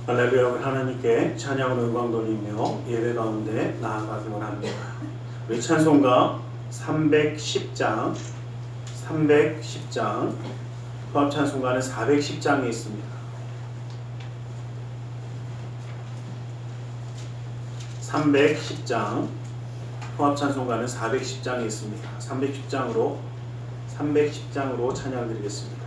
할렐루야. 하나님께 찬양으로 영광 돌리며 예배 가운데 나아가기 원합니다. 우리 찬송가 310장 포함 찬송가는 410장에 있습니다. 310장 포함 찬송가는 410장에 있습니다. 310장으로 찬양 드리겠습니다.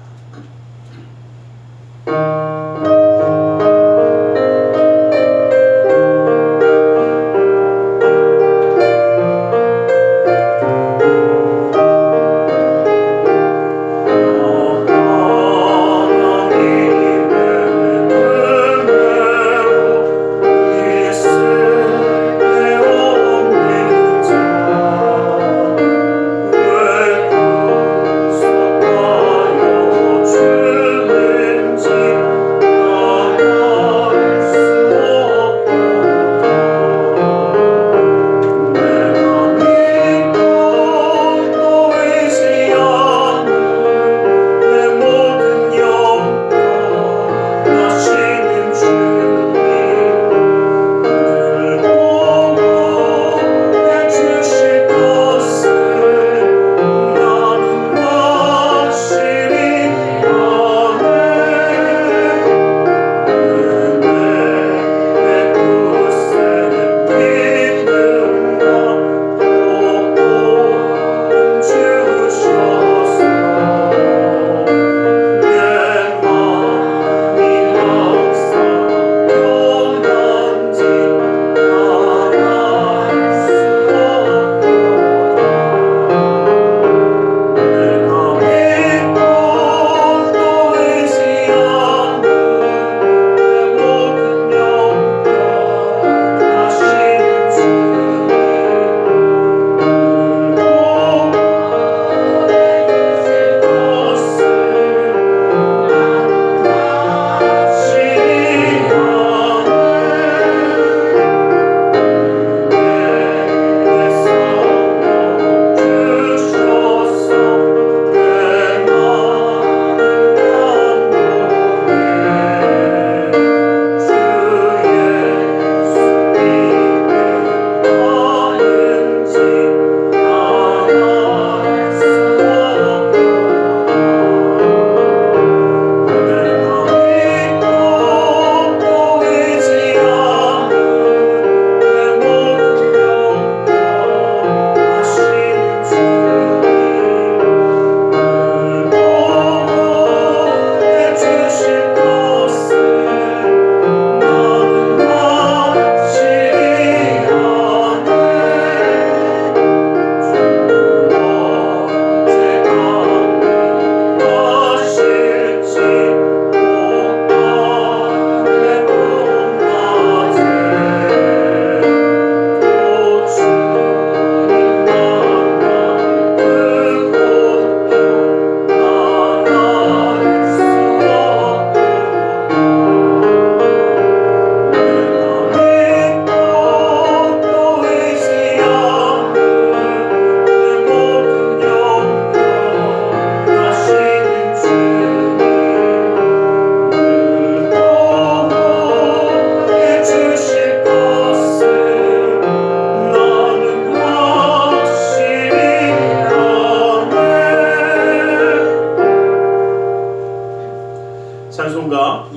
찬송가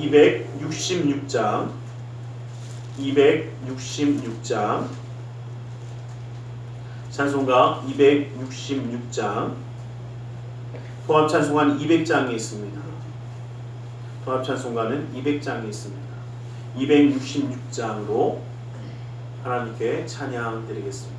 266장 찬송가 266장 통합 찬송가는 200장이 있습니다. 통합 찬송가는 200장이 있습니다. 266장으로 하나님께 찬양 드리겠습니다.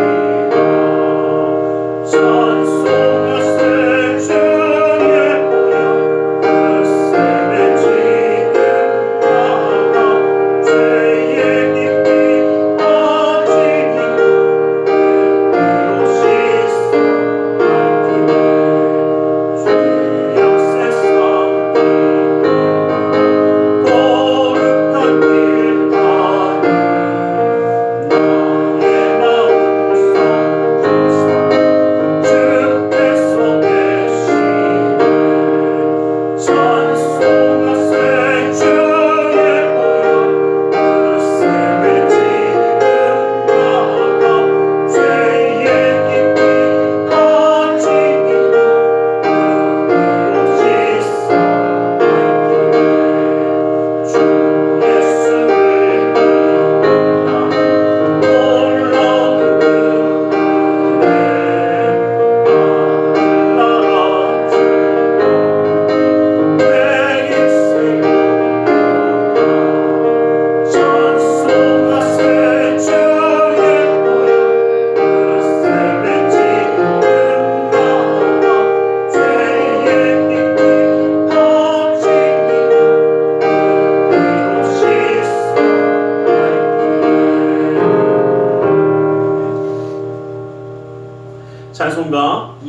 찬송하시라 찬송하시라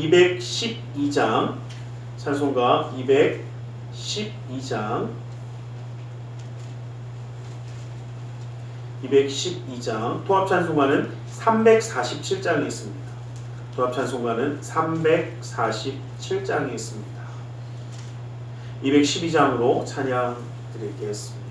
212장, 찬송가 212장, 212장, 통합찬송가는 347장이 있습니다. 통합찬송가는 347장이 있습니다. 212장으로 찬양 드리겠습니다.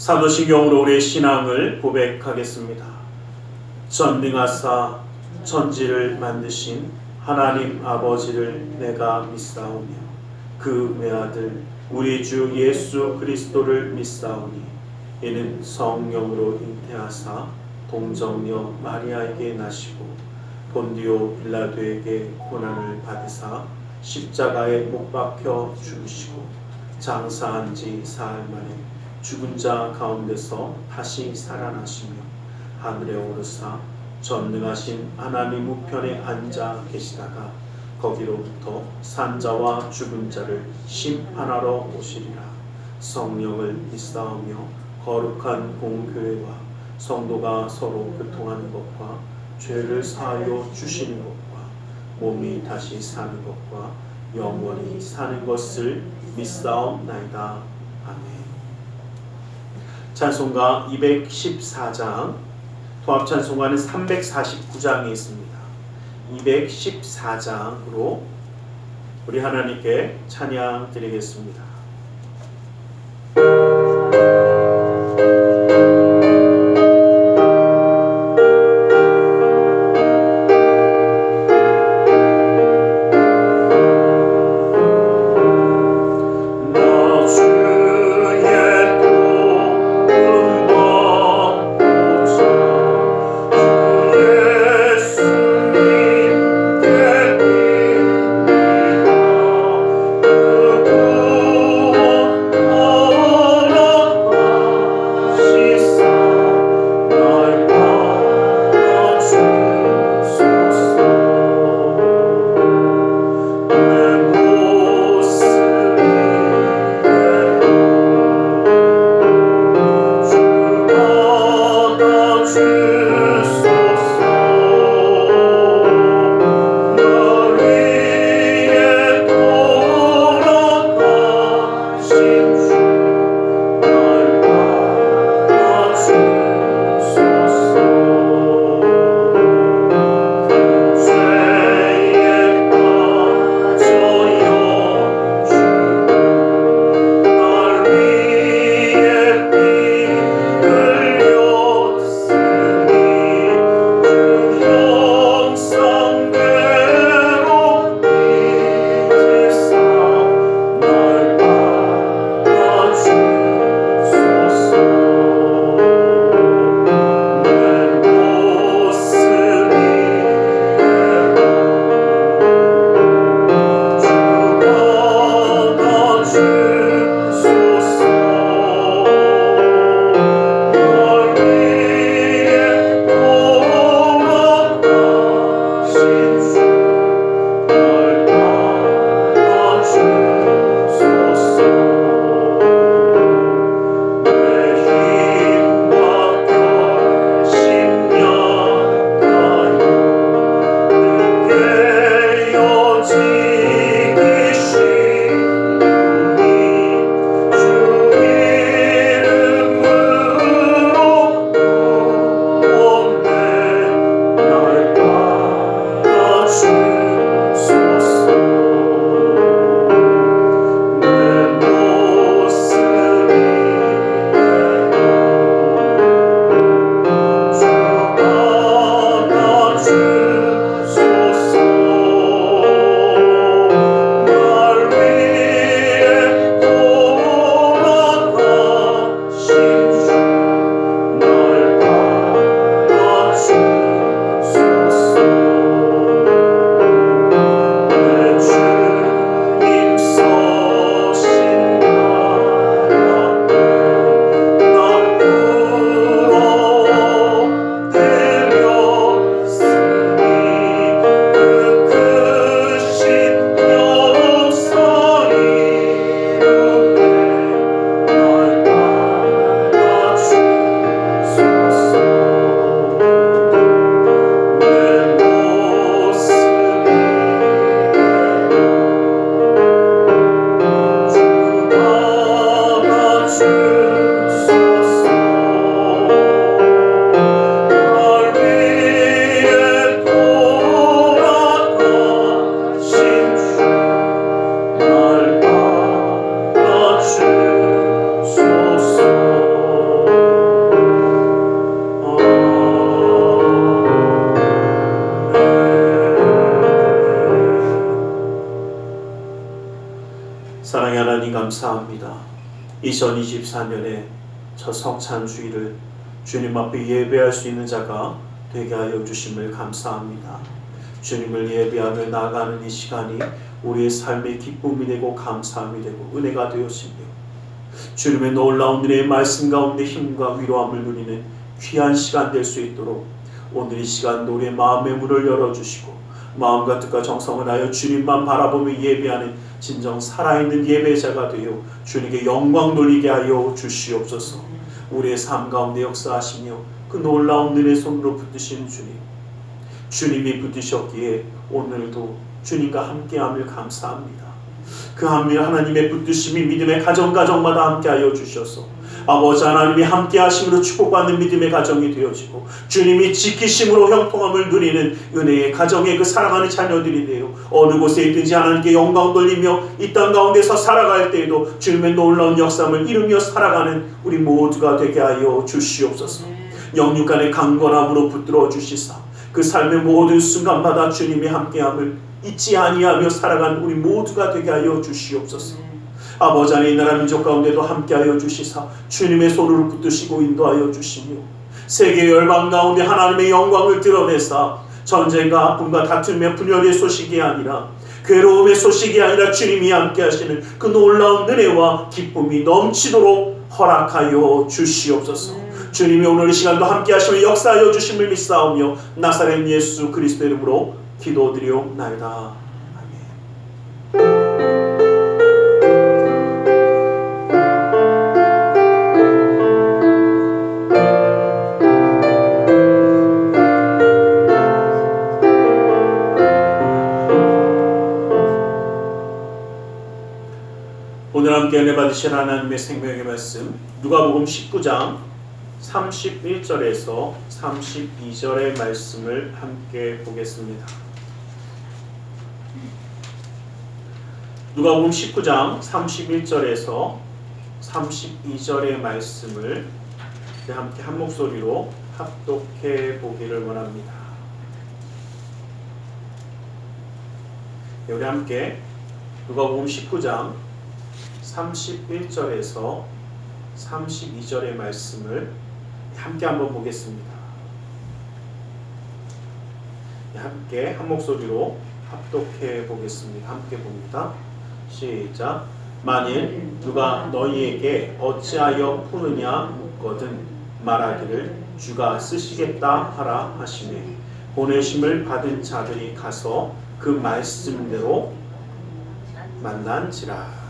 사도신경으로 우리의 신앙을 고백하겠습니다. 전능하사 천지를 만드신 하나님 아버지를 내가 믿사오며 그 외아들 우리 주 예수 그리스도를 믿사오니 이는 성령으로 잉태하사 동정녀 마리아에게 나시고 본디오 빌라도에게 고난을 받으사 십자가에 못 박혀 죽으시고 장사한 지 사흘 만에 죽은 자 가운데서 다시 살아나시며 하늘에 오르사 전능하신 하나님 우편에 앉아 계시다가 거기로부터 산자와 죽은 자를 심판하러 오시리라. 성령을 믿사오며 거룩한 공교회와 성도가 서로 교통하는 것과 죄를 사하여 주시는 것과 몸이 다시 사는 것과 영원히 사는 것을 믿사옵나이다. 아멘. 찬송가 214장, 통합찬송가는 349장이 있습니다. 214장으로 우리 하나님께 찬양 드리겠습니다. 예수님 사랑의 하나님 감사합니다. 2024년에 첫 성찬 주일을 주님 앞에 예배할 수 있는 자가 되게 하여 주심을 감사합니다. 주님을 예배하며 나아가는 이 시간이 우리의 삶의 기쁨이 되고 감사함이 되고 은혜가 되었으며 주님의 놀라운 은혜의 말씀 가운데 힘과 위로함을 누리는 귀한 시간 될 수 있도록 오늘 이 시간도 우리의 마음의 문을 열어주시고 마음과 뜻과 정성을 하여 주님만 바라보며 예배하는 진정 살아있는 예배자가 되어 주님께 영광 돌리게 하여 주시옵소서. 우리의 삶 가운데 역사하시며 그 놀라운 은혜의 손으로 붙드신 주님, 주님이 붙드셨기에 오늘도 주님과 함께함을 감사합니다. 그 하나님의 붙드심이 믿음의 가정마다 함께하여 주셔서 아버지 하나님이 함께하심으로 축복받는 믿음의 가정이 되어지고 주님이 지키심으로 형통함을 누리는 은혜의 가정의 그 사랑하는 자녀들이 되어 어느 곳에 있든지 하나님께 영광 돌리며 이 땅 가운데서 살아갈 때에도 주님의 놀라운 역사를 이루며 살아가는 우리 모두가 되게 하여 주시옵소서. 영육간의 강건함으로 붙들어 주시사 그 삶의 모든 순간마다 주님의 함께함을 잊지 아니하며 살아간 우리 모두가 되게 하여 주시옵소서. 아버지 하나님, 이 나라 민족 가운데도 함께하여 주시사 주님의 손으로 붙드시고 인도하여 주시며 세계 열방 가운데 하나님의 영광을 드러내사 전쟁과 아픔과 다툼의 분열의 소식이 아니라 괴로움의 소식이 아니라 주님이 함께하시는 그 놀라운 은혜와 기쁨이 넘치도록 허락하여 주시옵소서. 주님이 오늘 이 시간도 함께하시며 역사하여 주심을 믿사오며 나사렛 예수 그리스도의 이름으로 기도드리옵나이다. 오늘 함께 은혜 받으실 하나님의 생명의 말씀 누가복음 19장 31절에서 32절의 말씀을 함께 보겠습니다. 누가복음 19장 31절에서 32절의 말씀을 함께 한 목소리로 합독해 보기를 원합니다. 우리 함께 누가복음 19장 31절에서 32절의 말씀을 함께 한번 보겠습니다. 함께 한 목소리로 합독해 보겠습니다. 함께 봅니다. 시작. 만일 누가 너희에게 어찌하여 푸느냐 묻거든 말하기를 주가 쓰시겠다 하라 하시매 보내심을 받은 자들이 가서 그 말씀대로 만난지라.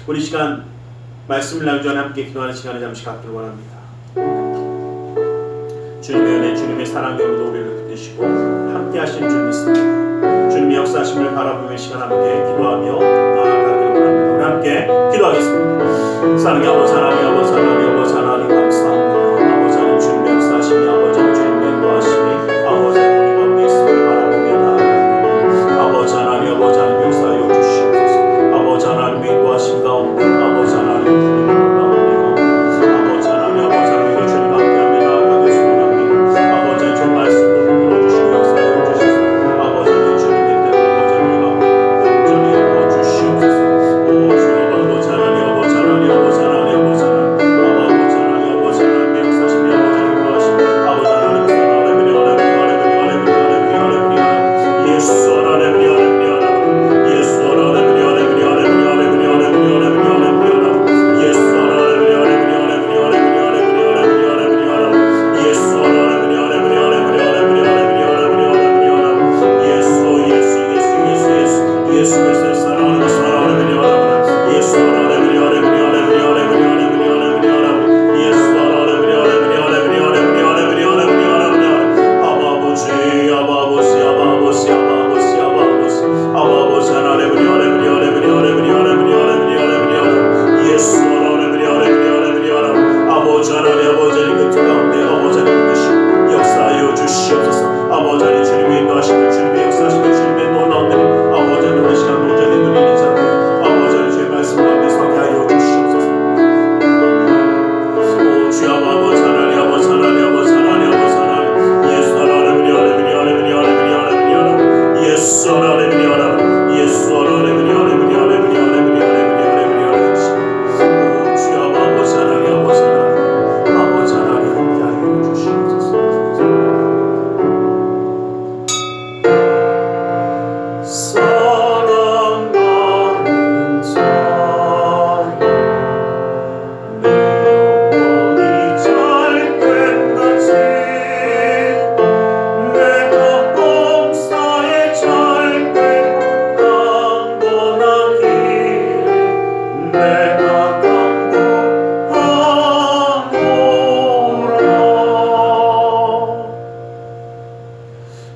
우리 시간 말씀을 나누기 전에 함께 기도하는 시간을 잠시 갖기를 원합니다. 주님의 은혜, 주님의 사랑으로 우리를 붙드시고 함께 하신 줄 믿습니다. 주님의 역사하심을 바라보며 시간 함께 기도하며 나아가기를 원합니다. 우리 함께 기도하겠습니다. 사랑의 아버지 하나님, 아버지 하나님, 아버지 하나님 감사합니다. 아버지 하나님 주님의 역사하심이, 아버지 하나님 주님의 인도하심이, 아버지 하나님 우리 가운데 있음을 바라보며 나아갑니다. 아버지 하나님, 아버지 하나님 역사하여 주시옵소서. 아버지 하나님의 인도하심 가운데, 아버지 하나님 주님의 아버지 하나님, 아버지 하나님 주님 함께하며 나아가겠습니다. 아버지 하나님 주 말씀으로 불러주시고 역사하여 주시옵소서. 아버지 하나님 주님의 뜻, 아버지 하나님 온전히 이루어주시옵소서. 오 주여, 아버지 하나님, 아버지 하나님, 아버지 하나님, 아버지 하나님, 아버지 하나님, 아버지 하나님의 역사하심이, 아버지 하나님 인도하심, 아버지 하나님 하나님이 예수 하나님이 예수 하나님이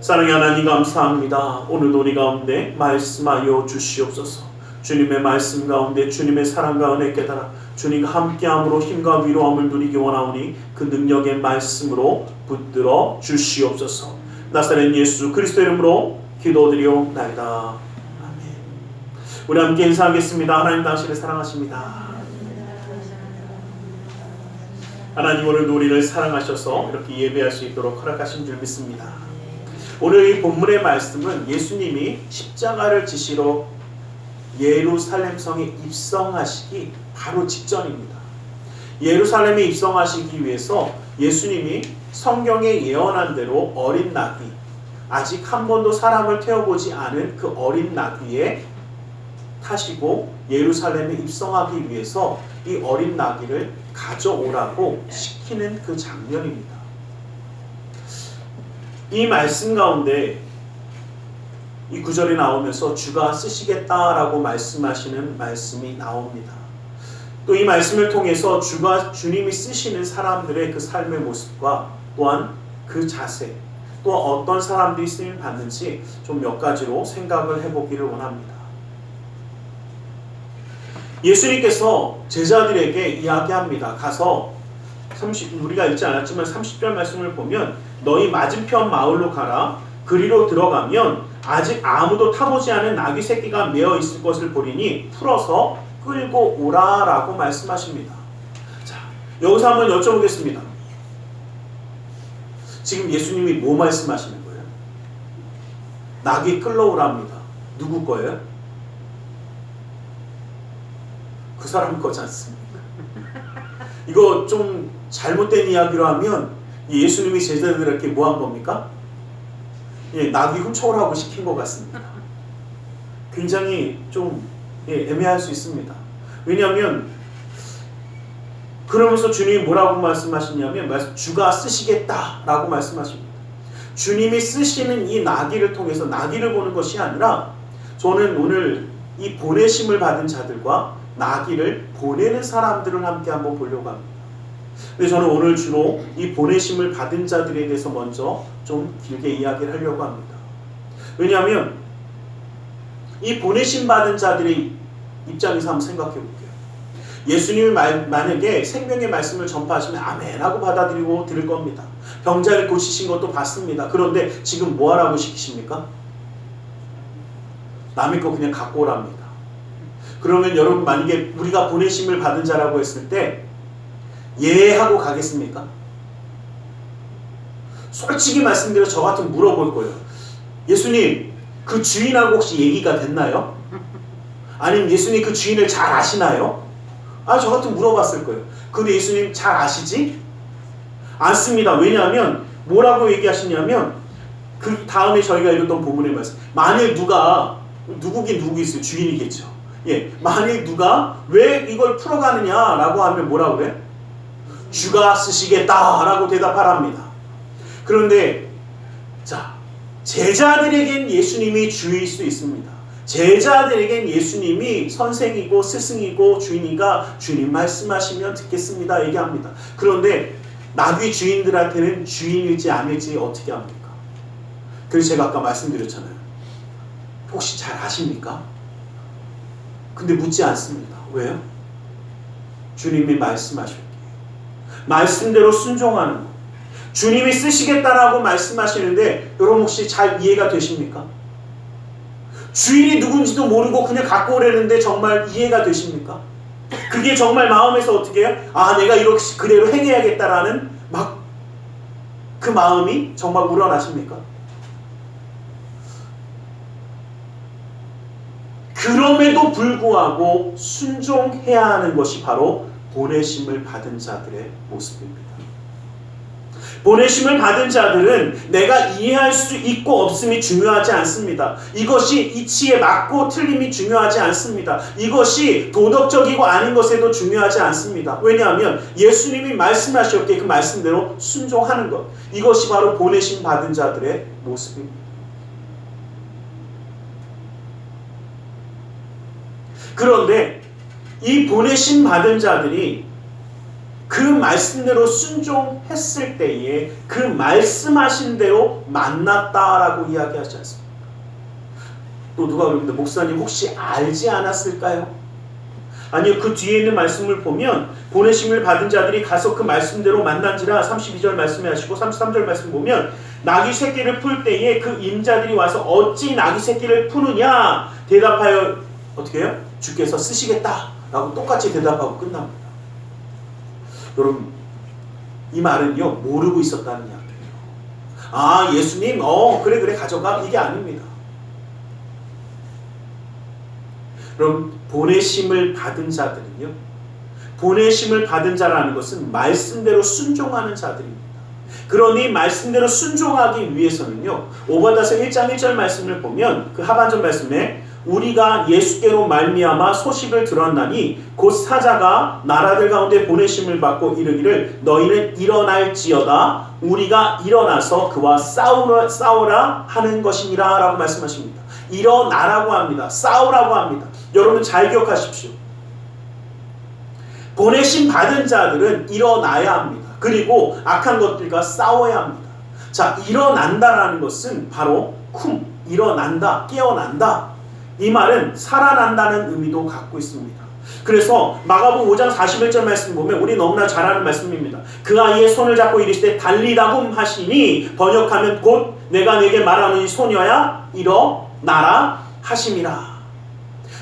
사랑의 하나님 감사합니다. 오늘도 우리 가운데 말씀하여 주시옵소서. 주님의 말씀 가운데 주님의 사랑 가운데 깨달아 주님과 함께함으로 힘과 위로함을 누리기 원하오니 그 능력의 말씀으로 붙들어 주시옵소서. 나사렛 예수 그리스도 이름으로 기도드리옵나이다. 아멘. 우리 함께 인사하겠습니다. 하나님 당신을 사랑하십니다. 하나님 오늘도 우리를 사랑하셔서 이렇게 예배할 수 있도록 허락하신 줄 믿습니다. 오늘 이 본문의 말씀은 예수님이 십자가를 지시러 예루살렘 성에 입성하시기 바로 직전입니다. 예루살렘에 입성하시기 위해서 예수님이 성경에 예언한 대로 어린 나귀, 아직 한 번도 사람을 태워보지 않은 그 어린 나귀에 타시고 예루살렘에 입성하기 위해서 이 어린 나귀를 가져오라고 시키는 그 장면입니다. 이 말씀 가운데 이 구절이 나오면서 주가 쓰시겠다라고 말씀하시는 말씀이 나옵니다. 또 이 말씀을 통해서 주님이 쓰시는 사람들의 그 삶의 모습과 또한 그 자세, 또 어떤 사람들이 쓰임 받는지 좀 몇 가지로 생각을 해보기를 원합니다. 예수님께서 제자들에게 이야기합니다. 가서 우리가 읽지 않았지만 30절 말씀을 보면 너희 맞은편 마을로 가라. 그리로 들어가면 아직 아무도 타보지 않은 나귀 새끼가 메어 있을 것을 보리니 풀어서 끌고 오라 라고 말씀하십니다. 자, 여기서 한번 여쭤보겠습니다. 지금 예수님이 뭐 말씀하시는 거예요? 나귀 끌러오랍니다. 누구 거예요? 그 사람 거지 않습니까? 이거 좀 잘못된 이야기로 하면 예수님이 제자들에게 뭐 한 겁니까? 나귀 훔쳐오라고 시킨 것 같습니다. 굉장히 좀 애매할 수 있습니다. 왜냐하면 그러면서 주님이 뭐라고 말씀하시냐면 주가 쓰시겠다라고 말씀하십니다. 주님이 쓰시는 이 나귀를 통해서 나귀를 보는 것이 아니라 저는 오늘 이 보내심을 받은 자들과 나귀를 보내는 사람들을 함께 한번 보려고 합니다. 근데 저는 오늘 주로 이 보내심을 받은 자들에 대해서 먼저 좀 길게 이야기를 하려고 합니다. 왜냐하면 이 보내심 받은 자들의 입장에서 한번 생각해 볼게요. 예수님이 만약에 생명의 말씀을 전파하시면 아멘 하고 받아들이고 들을 겁니다. 병자를 고치신 것도 봤습니다. 그런데 지금 뭐 하라고 시키십니까? 남의 거 그냥 갖고 오랍니다. 그러면 여러분 만약에 우리가 보내심을 받은 자라고 했을 때 예 하고 가겠습니까? 솔직히 말씀드려 저 같으면 물어볼 거예요. 예수님 그 주인하고 혹시 얘기가 됐나요? 아니면 예수님 그 주인을 잘 아시나요? 저 같으면 물어봤을 거예요. 근데 예수님 잘 아시지? 않습니다. 왜냐하면 뭐라고 얘기하시냐면 그 다음에 저희가 읽었던 본문의 말씀, 만일 누구긴 누구겠어요? 주인이겠죠. 예, 만일 누가 왜 이걸 풀어가느냐라고 하면 뭐라고 그래? 주가 쓰시겠다라고 대답하랍니다. 그런데 자, 제자들에겐 예수님이 주일 수 있습니다. 제자들에겐 예수님이 선생이고 스승이고 주인이가 주님 말씀하시면 듣겠습니다 얘기합니다. 그런데 나귀 주인들한테는 주인일지 아닐지 어떻게 합니까? 그래서 제가 아까 말씀드렸잖아요. 혹시 잘 아십니까? 근데 묻지 않습니다. 왜요? 주님이 말씀하셨기에 말씀대로 순종하는 것. 주님이 쓰시겠다라고 말씀하시는데 여러분 혹시 잘 이해가 되십니까? 주인이 누군지도 모르고 그냥 갖고 오려는데 정말 이해가 되십니까? 그게 정말 마음에서 어떻게 해요? 내가 이렇게 그대로 행해야겠다라는 막 그 마음이 정말 우러나십니까? 그럼에도 불구하고 순종해야 하는 것이 바로 보내심을 받은 자들의 모습입니다. 보내심을 받은 자들은 내가 이해할 수 있고 없음이 중요하지 않습니다. 이것이 이치에 맞고 틀림이 중요하지 않습니다. 이것이 도덕적이고 아닌 것에도 중요하지 않습니다. 왜냐하면 예수님이 말씀하셨기에 그 말씀대로 순종하는 것, 이것이 바로 보내심 받은 자들의 모습입니다. 그런데 이 보내심 받은 자들이 그 말씀대로 순종했을 때에 그 말씀하신 대로 만났다라고 이야기하지 않습니까? 또 누가 그럽니다. 목사님 혹시 알지 않았을까요? 아니요, 그 뒤에 있는 말씀을 보면 보내심을 받은 자들이 가서 그 말씀대로 만난지라 32절 말씀해 하시고 33절 말씀 보면 나귀 새끼를 풀 때에 그 임자들이 와서 어찌 나귀 새끼를 푸느냐 대답하여 어떻게 해요? 주께서 쓰시겠다라고 똑같이 대답하고 끝납니다. 여러분 이 말은요 모르고 있었다는 이야기예요. 예수님 그래 가져가 이게 아닙니다. 여러분 보내심을 받은 자들은요, 보내심을 받은 자라는 것은 말씀대로 순종하는 자들입니다. 그러니 말씀대로 순종하기 위해서는요, 오바다서 1장 1절 말씀을 보면 그 하반절 말씀에 우리가 예수께로 말미암아 소식을 들었나니 곧 사자가 나라들 가운데 보내심을 받고 이르기를 너희는 일어날지어다 우리가 일어나서 그와 싸우라 하는 것이니라 라고 말씀하십니다. 일어나라고 합니다. 싸우라고 합니다. 여러분 잘 기억하십시오. 보내심 받은 자들은 일어나야 합니다. 그리고 악한 것들과 싸워야 합니다. 자, 일어난다라는 것은 바로 일어난다, 깨어난다. 이 말은 살아난다는 의미도 갖고 있습니다. 그래서 마가복음 5장 41절 말씀 보면 우리 너무나 잘 아는 말씀입니다. 그 아이의 손을 잡고 이르시되 달리다굼 하시니 번역하면 곧 내가 네게 말하노니 소녀야 일어나라 하심이라.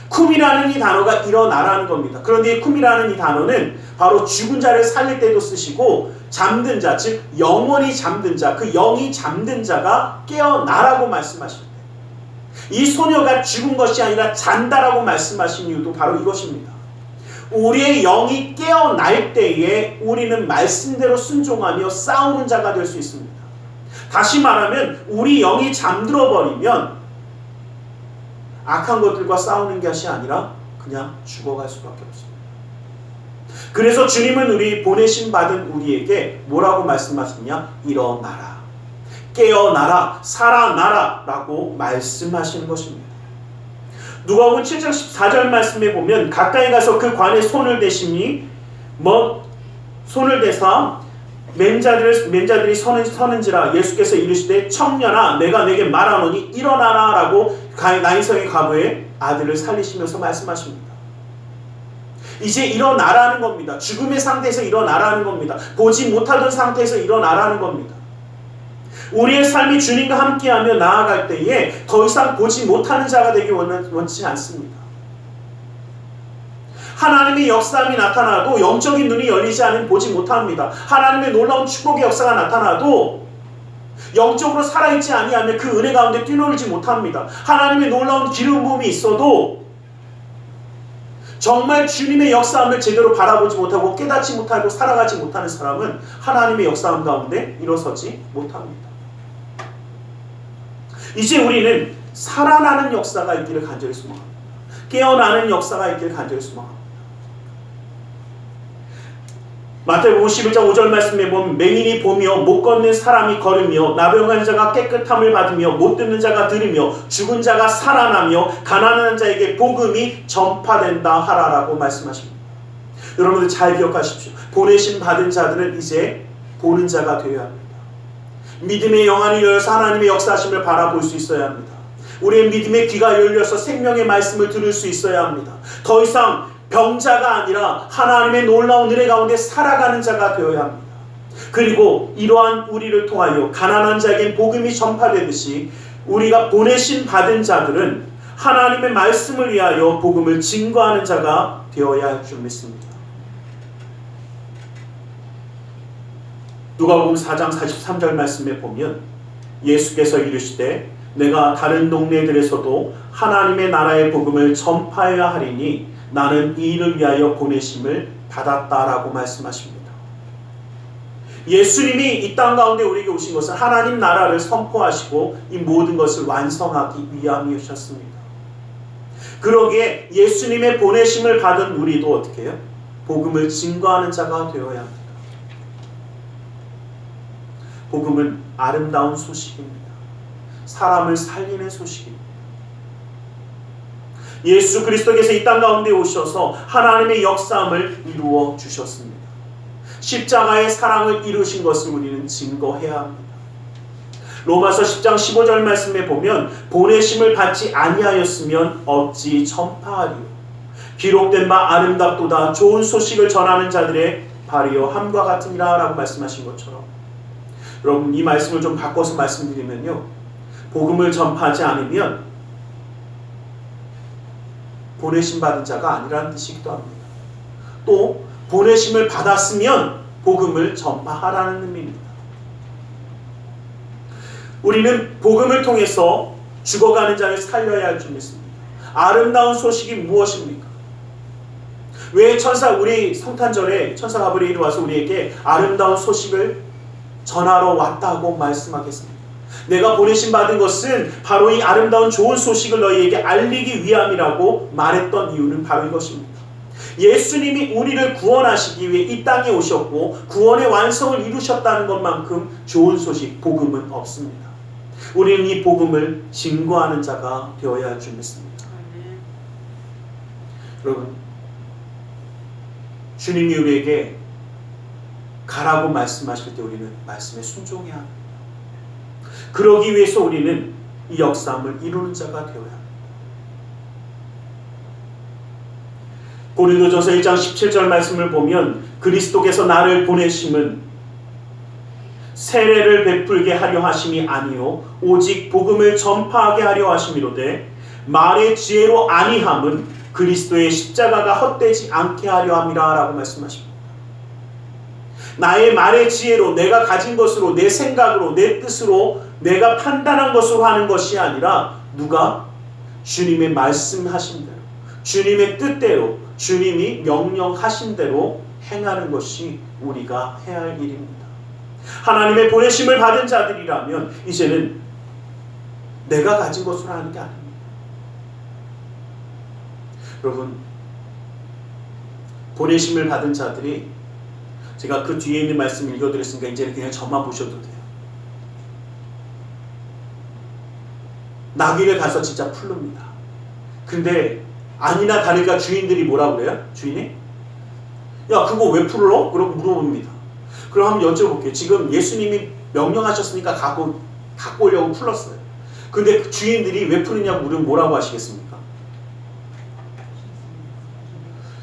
쿰이라는 이 단어가 일어나라는 겁니다. 그런데 이 쿰이라는 이 단어는 바로 죽은 자를 살릴 때도 쓰시고 잠든 자, 즉 영원히 잠든 자, 그 영이 잠든 자가 깨어나라고 말씀하십니다. 이 소녀가 죽은 것이 아니라 잔다라고 말씀하신 이유도 바로 이것입니다. 우리의 영이 깨어날 때에 우리는 말씀대로 순종하며 싸우는 자가 될 수 있습니다. 다시 말하면 우리 영이 잠들어 버리면 악한 것들과 싸우는 것이 아니라 그냥 죽어갈 수밖에 없습니다. 그래서 주님은 우리 보내심 받은 우리에게 뭐라고 말씀하시냐? 일어나라, 깨어나라, 살아나라 라고 말씀하시는 것입니다. 누가복음 7장 14절 말씀에 보면 가까이 가서 그 관에 손을 대시니 손을 대사 맨자들이 서는지라 예수께서 이르시되 청년아 내가 내게 말하노니 일어나라 라고 나인성의 과부의 아들을 살리시면서 말씀하십니다. 이제 일어나라는 겁니다. 죽음의 상태에서 일어나라는 겁니다. 보지 못하던 상태에서 일어나라는 겁니다. 우리의 삶이 주님과 함께하며 나아갈 때에 더 이상 보지 못하는 자가 되기 원치 않습니다. 하나님의 역사함이 나타나도 영적인 눈이 열리지 않으면 보지 못합니다. 하나님의 놀라운 축복의 역사가 나타나도 영적으로 살아있지 아니하면 그 은혜 가운데 뛰놀지 못합니다. 하나님의 놀라운 기름 부음이 있어도 정말 주님의 역사함을 제대로 바라보지 못하고 깨닫지 못하고 살아가지 못하는 사람은 하나님의 역사함 가운데 일어서지 못합니다. 이제 우리는 살아나는 역사가 있기를 간절히 소망합니다. 깨어나는 역사가 있기를 간절히 소망합니다. 마태복음 11장 5절 말씀에 보면 맹인이 보며 못 걷는 사람이 걸으며 나병한 자가 깨끗함을 받으며 못 듣는 자가 들으며 죽은 자가 살아나며 가난한 자에게 복음이 전파된다 하라라고 말씀하십니다. 여러분들 잘 기억하십시오. 보내심 받은 자들은 이제 보는 자가 되어야 합니다. 믿음의 영안이 열려서 하나님의 역사하심을 바라볼 수 있어야 합니다. 우리의 믿음의 귀가 열려서 생명의 말씀을 들을 수 있어야 합니다. 더 이상 병자가 아니라 하나님의 놀라운 은혜 가운데 살아가는 자가 되어야 합니다. 그리고 이러한 우리를 통하여 가난한 자에겐 복음이 전파되듯이 우리가 보내심 받은 자들은 하나님의 말씀을 위하여 복음을 증거하는 자가 되어야 할 줄 믿습니다. 누가복음 4장 43절 말씀에 보면 예수께서 이르시되 내가 다른 동네들에서도 하나님의 나라의 복음을 전파해야 하리니 나는 이 일을 위하여 보내심을 받았다라고 말씀하십니다. 예수님이 이 땅 가운데 우리에게 오신 것은 하나님 나라를 선포하시고 이 모든 것을 완성하기 위함이셨습니다. 그러기에 예수님의 보내심을 받은 우리도 어떻게 해요? 복음을 증거하는 자가 되어야 합니다. 복음은 아름다운 소식입니다. 사람을 살리는 소식입니다. 예수 그리스도께서 이 땅 가운데 오셔서 하나님의 역사함을 이루어 주셨습니다. 십자가의 사랑을 이루신 것을 우리는 증거해야 합니다. 로마서 10장 15절 말씀에 보면 보내심을 받지 아니하였으면 어찌 전파하리요. 기록된 바 아름답도다 좋은 소식을 전하는 자들의 발이요 함과 같으니라 라고 말씀하신 것처럼 여러분 이 말씀을 좀 바꿔서 말씀드리면요. 복음을 전파하지 않으면 보내심 받은 자가 아니라는 뜻이기도 합니다. 또 보내심을 받았으면 복음을 전파하라는 의미입니다. 우리는 복음을 통해서 죽어가는 자를 살려야 할 줄 믿습니다. 아름다운 소식이 무엇입니까? 왜 우리 성탄절에 천사 가브리엘이 와서 우리에게 아름다운 소식을 전하러 왔다고 말씀하겠습니다. 내가 보내심 받은 것은 바로 이 아름다운 좋은 소식을 너희에게 알리기 위함이라고 말했던 이유는 바로 이것입니다. 예수님이 우리를 구원하시기 위해 이 땅에 오셨고 구원의 완성을 이루셨다는 것만큼 좋은 소식, 복음은 없습니다. 우리는 이 복음을 증거하는 자가 되어야 할 줄 믿습니다. 여러분, 주님이 우리에게 가라고 말씀하실 때 우리는 말씀에 순종해야 합니다. 그러기 위해서 우리는 이 역사함을 이루는 자가 되어야 합니다. 고린도전서 1장 17절 말씀을 보면 그리스도께서 나를 보내심은 세례를 베풀게 하려 하심이 아니요 오직 복음을 전파하게 하려 하심이로되 말의 지혜로 아니함은 그리스도의 십자가가 헛되지 않게 하려 함이라 라고 말씀하십니다. 나의 말의 지혜로 내가 가진 것으로 내 생각으로 내 뜻으로 내가 판단한 것으로 하는 것이 아니라 누가? 주님의 말씀하신 대로 주님의 뜻대로 주님이 명령하신 대로 행하는 것이 우리가 해야 할 일입니다. 하나님의 보내심을 받은 자들이라면 이제는 내가 가진 것으로 하는 게 아닙니다. 여러분, 보내심을 받은 자들이 제가 그 뒤에 있는 말씀 읽어드렸으니까 이제는 그냥 저만 보셔도 돼요. 나귀를 가서 진짜 풀릅니다. 근데 아니나 다를까 주인들이 뭐라고 그래요? 주인이? 야 그거 왜 풀러? 그러고 물어봅니다. 그럼 한번 여쭤볼게요. 지금 예수님이 명령하셨으니까 갖고 오려고 풀었어요. 근데 주인들이 왜 푸느냐고 물으면 뭐라고 하시겠습니까?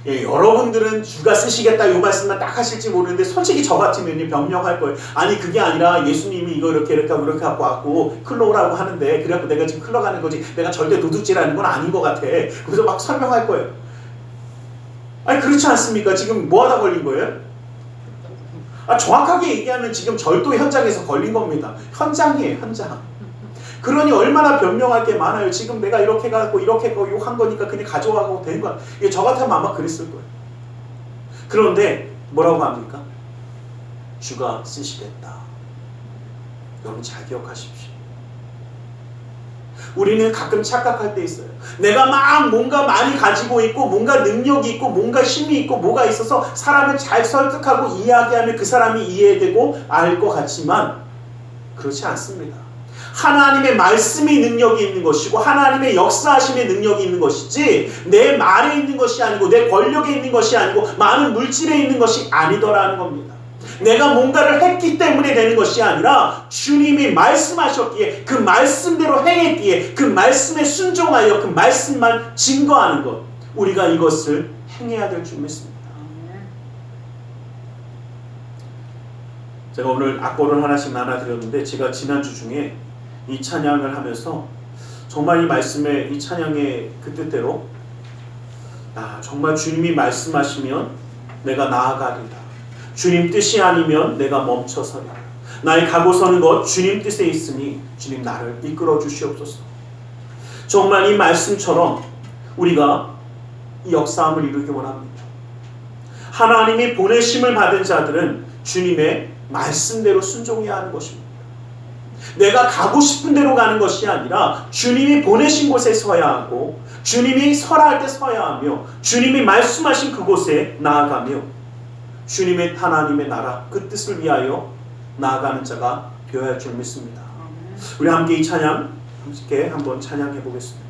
예, 여러분들은 주가 쓰시겠다 이 말씀만 딱 하실지 모르는데 솔직히 저 같으면 변명할 거예요. 아니 그게 아니라 예수님이 이거 이렇게 갖고 왔고 클로우라고 하는데 그래갖고 내가 지금 흘러가는 거지 내가 절대 도둑질하는 건 아닌 것 같아. 그래서 막 설명할 거예요. 아니 그렇지 않습니까? 지금 뭐 하다 걸린 거예요? 정확하게 얘기하면 지금 절도 현장에서 걸린 겁니다. 현장이에요, 현장. 그러니 얼마나 변명할 게 많아요. 지금 내가 이렇게 해갖고 이렇게 한 거니까 그냥 가져가고 되는 거야. 저 같으면 아마 그랬을 거예요. 그런데 뭐라고 합니까? 주가 쓰시겠다. 여러분 잘 기억하십시오. 우리는 가끔 착각할 때 있어요. 내가 막 뭔가 많이 가지고 있고 뭔가 능력이 있고 뭔가 힘이 있고 뭐가 있어서 사람을 잘 설득하고 이야기하면 그 사람이 이해되고 알 것 같지만 그렇지 않습니다. 하나님의 말씀이 능력이 있는 것이고 하나님의 역사하심의 능력이 있는 것이지 내 말에 있는 것이 아니고 내 권력에 있는 것이 아니고 많은 물질에 있는 것이 아니더라는 겁니다. 내가 뭔가를 했기 때문에 되는 것이 아니라 주님이 말씀하셨기에 그 말씀대로 행했기에 그 말씀에 순종하여 그 말씀만 증거하는 것, 우리가 이것을 행해야 될 줄 믿습니다. 제가 오늘 악보를 하나씩 나눠드렸는데 제가 지난주 중에 이 찬양을 하면서 정말 이 말씀의 이 찬양의 그 뜻대로 정말 주님이 말씀하시면 내가 나아가리라. 주님 뜻이 아니면 내가 멈춰서리라. 나의 가고 서는 것 주님 뜻에 있으니 주님 나를 이끌어 주시옵소서. 정말 이 말씀처럼 우리가 이 역사함을 이루기 원합니다. 하나님이 보내심을 받은 자들은 주님의 말씀대로 순종해야 하는 것입니다. 내가 가고 싶은 대로 가는 것이 아니라 주님이 보내신 곳에 서야 하고 주님이 서라 할 때 서야 하며 주님이 말씀하신 그곳에 나아가며 주님의 하나님의 나라 그 뜻을 위하여 나아가는 자가 되어야 할 줄 믿습니다. 우리 함께 이 찬양 함께 한번 찬양해 보겠습니다.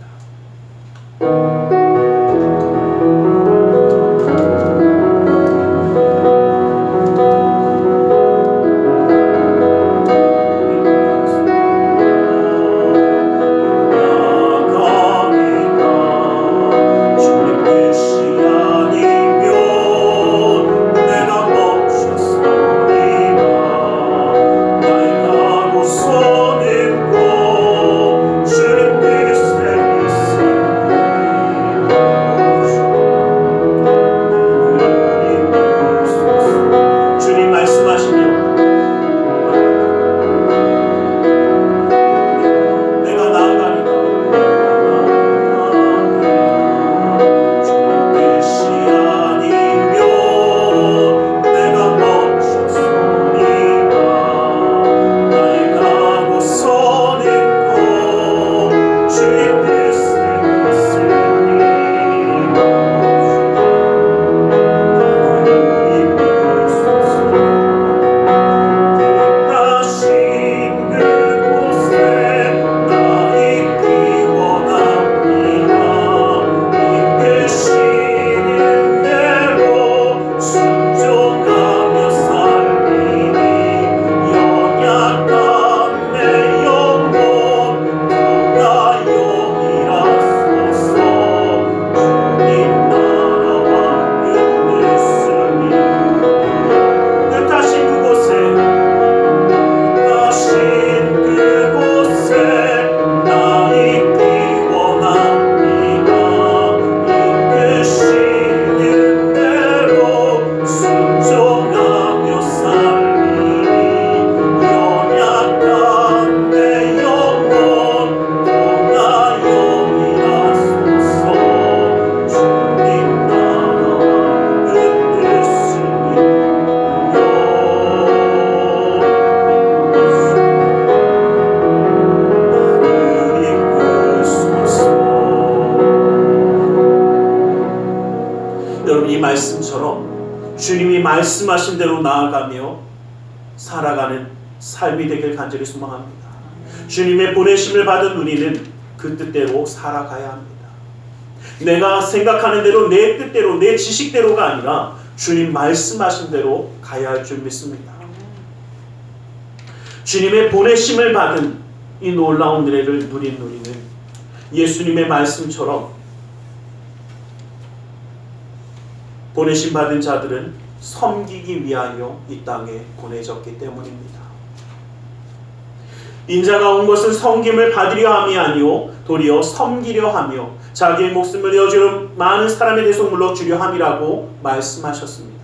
말씀처럼 주님이 말씀하신 대로 나아가며 살아가는 삶이 되길 간절히 소망합니다. 주님의 보내심을 받은 우리는 그 뜻대로 살아가야 합니다. 내가 생각하는 대로 내 뜻대로 내 지식대로가 아니라 주님 말씀하신 대로 가야 할 줄 믿습니다. 주님의 보내심을 받은 이 놀라운 은혜를 누린 우리는 예수님의 말씀처럼 보내심 받은 자들은 섬기기 위하여 이 땅에 보내졌기 때문입니다. 인자가 온 것은 섬김을 받으려 함이 아니요 도리어 섬기려 하며 자기의 목숨을 내어주는 많은 사람의 대속물로 주려 함이라고 말씀하셨습니다.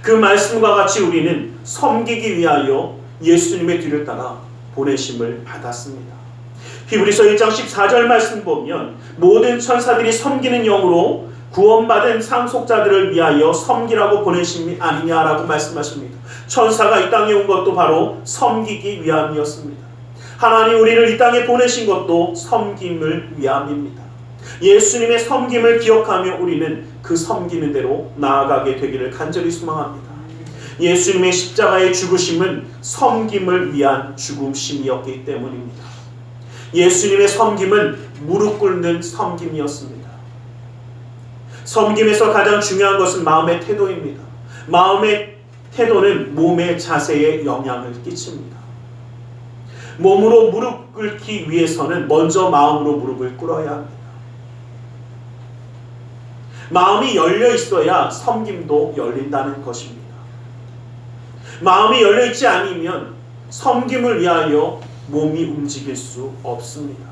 그 말씀과 같이 우리는 섬기기 위하여 예수님의 뒤를 따라 보내심을 받았습니다. 히브리서 1장 14절 말씀 보면 모든 천사들이 섬기는 영으로 구원받은 상속자들을 위하여 섬기라고 보내심이 아니냐라고 말씀하십니다. 천사가 이 땅에 온 것도 바로 섬기기 위함이었습니다. 하나님 우리를 이 땅에 보내신 것도 섬김을 위함입니다. 예수님의 섬김을 기억하며 우리는 그 섬기는 대로 나아가게 되기를 간절히 소망합니다. 예수님의 십자가의 죽으심은 섬김을 위한 죽으심이었기 때문입니다. 예수님의 섬김은 무릎 꿇는 섬김이었습니다. 섬김에서 가장 중요한 것은 마음의 태도입니다. 마음의 태도는 몸의 자세에 영향을 끼칩니다. 몸으로 무릎 꿇기 위해서는 먼저 마음으로 무릎을 꿇어야 합니다. 마음이 열려 있어야 섬김도 열린다는 것입니다. 마음이 열려 있지 않으면 섬김을 위하여 몸이 움직일 수 없습니다.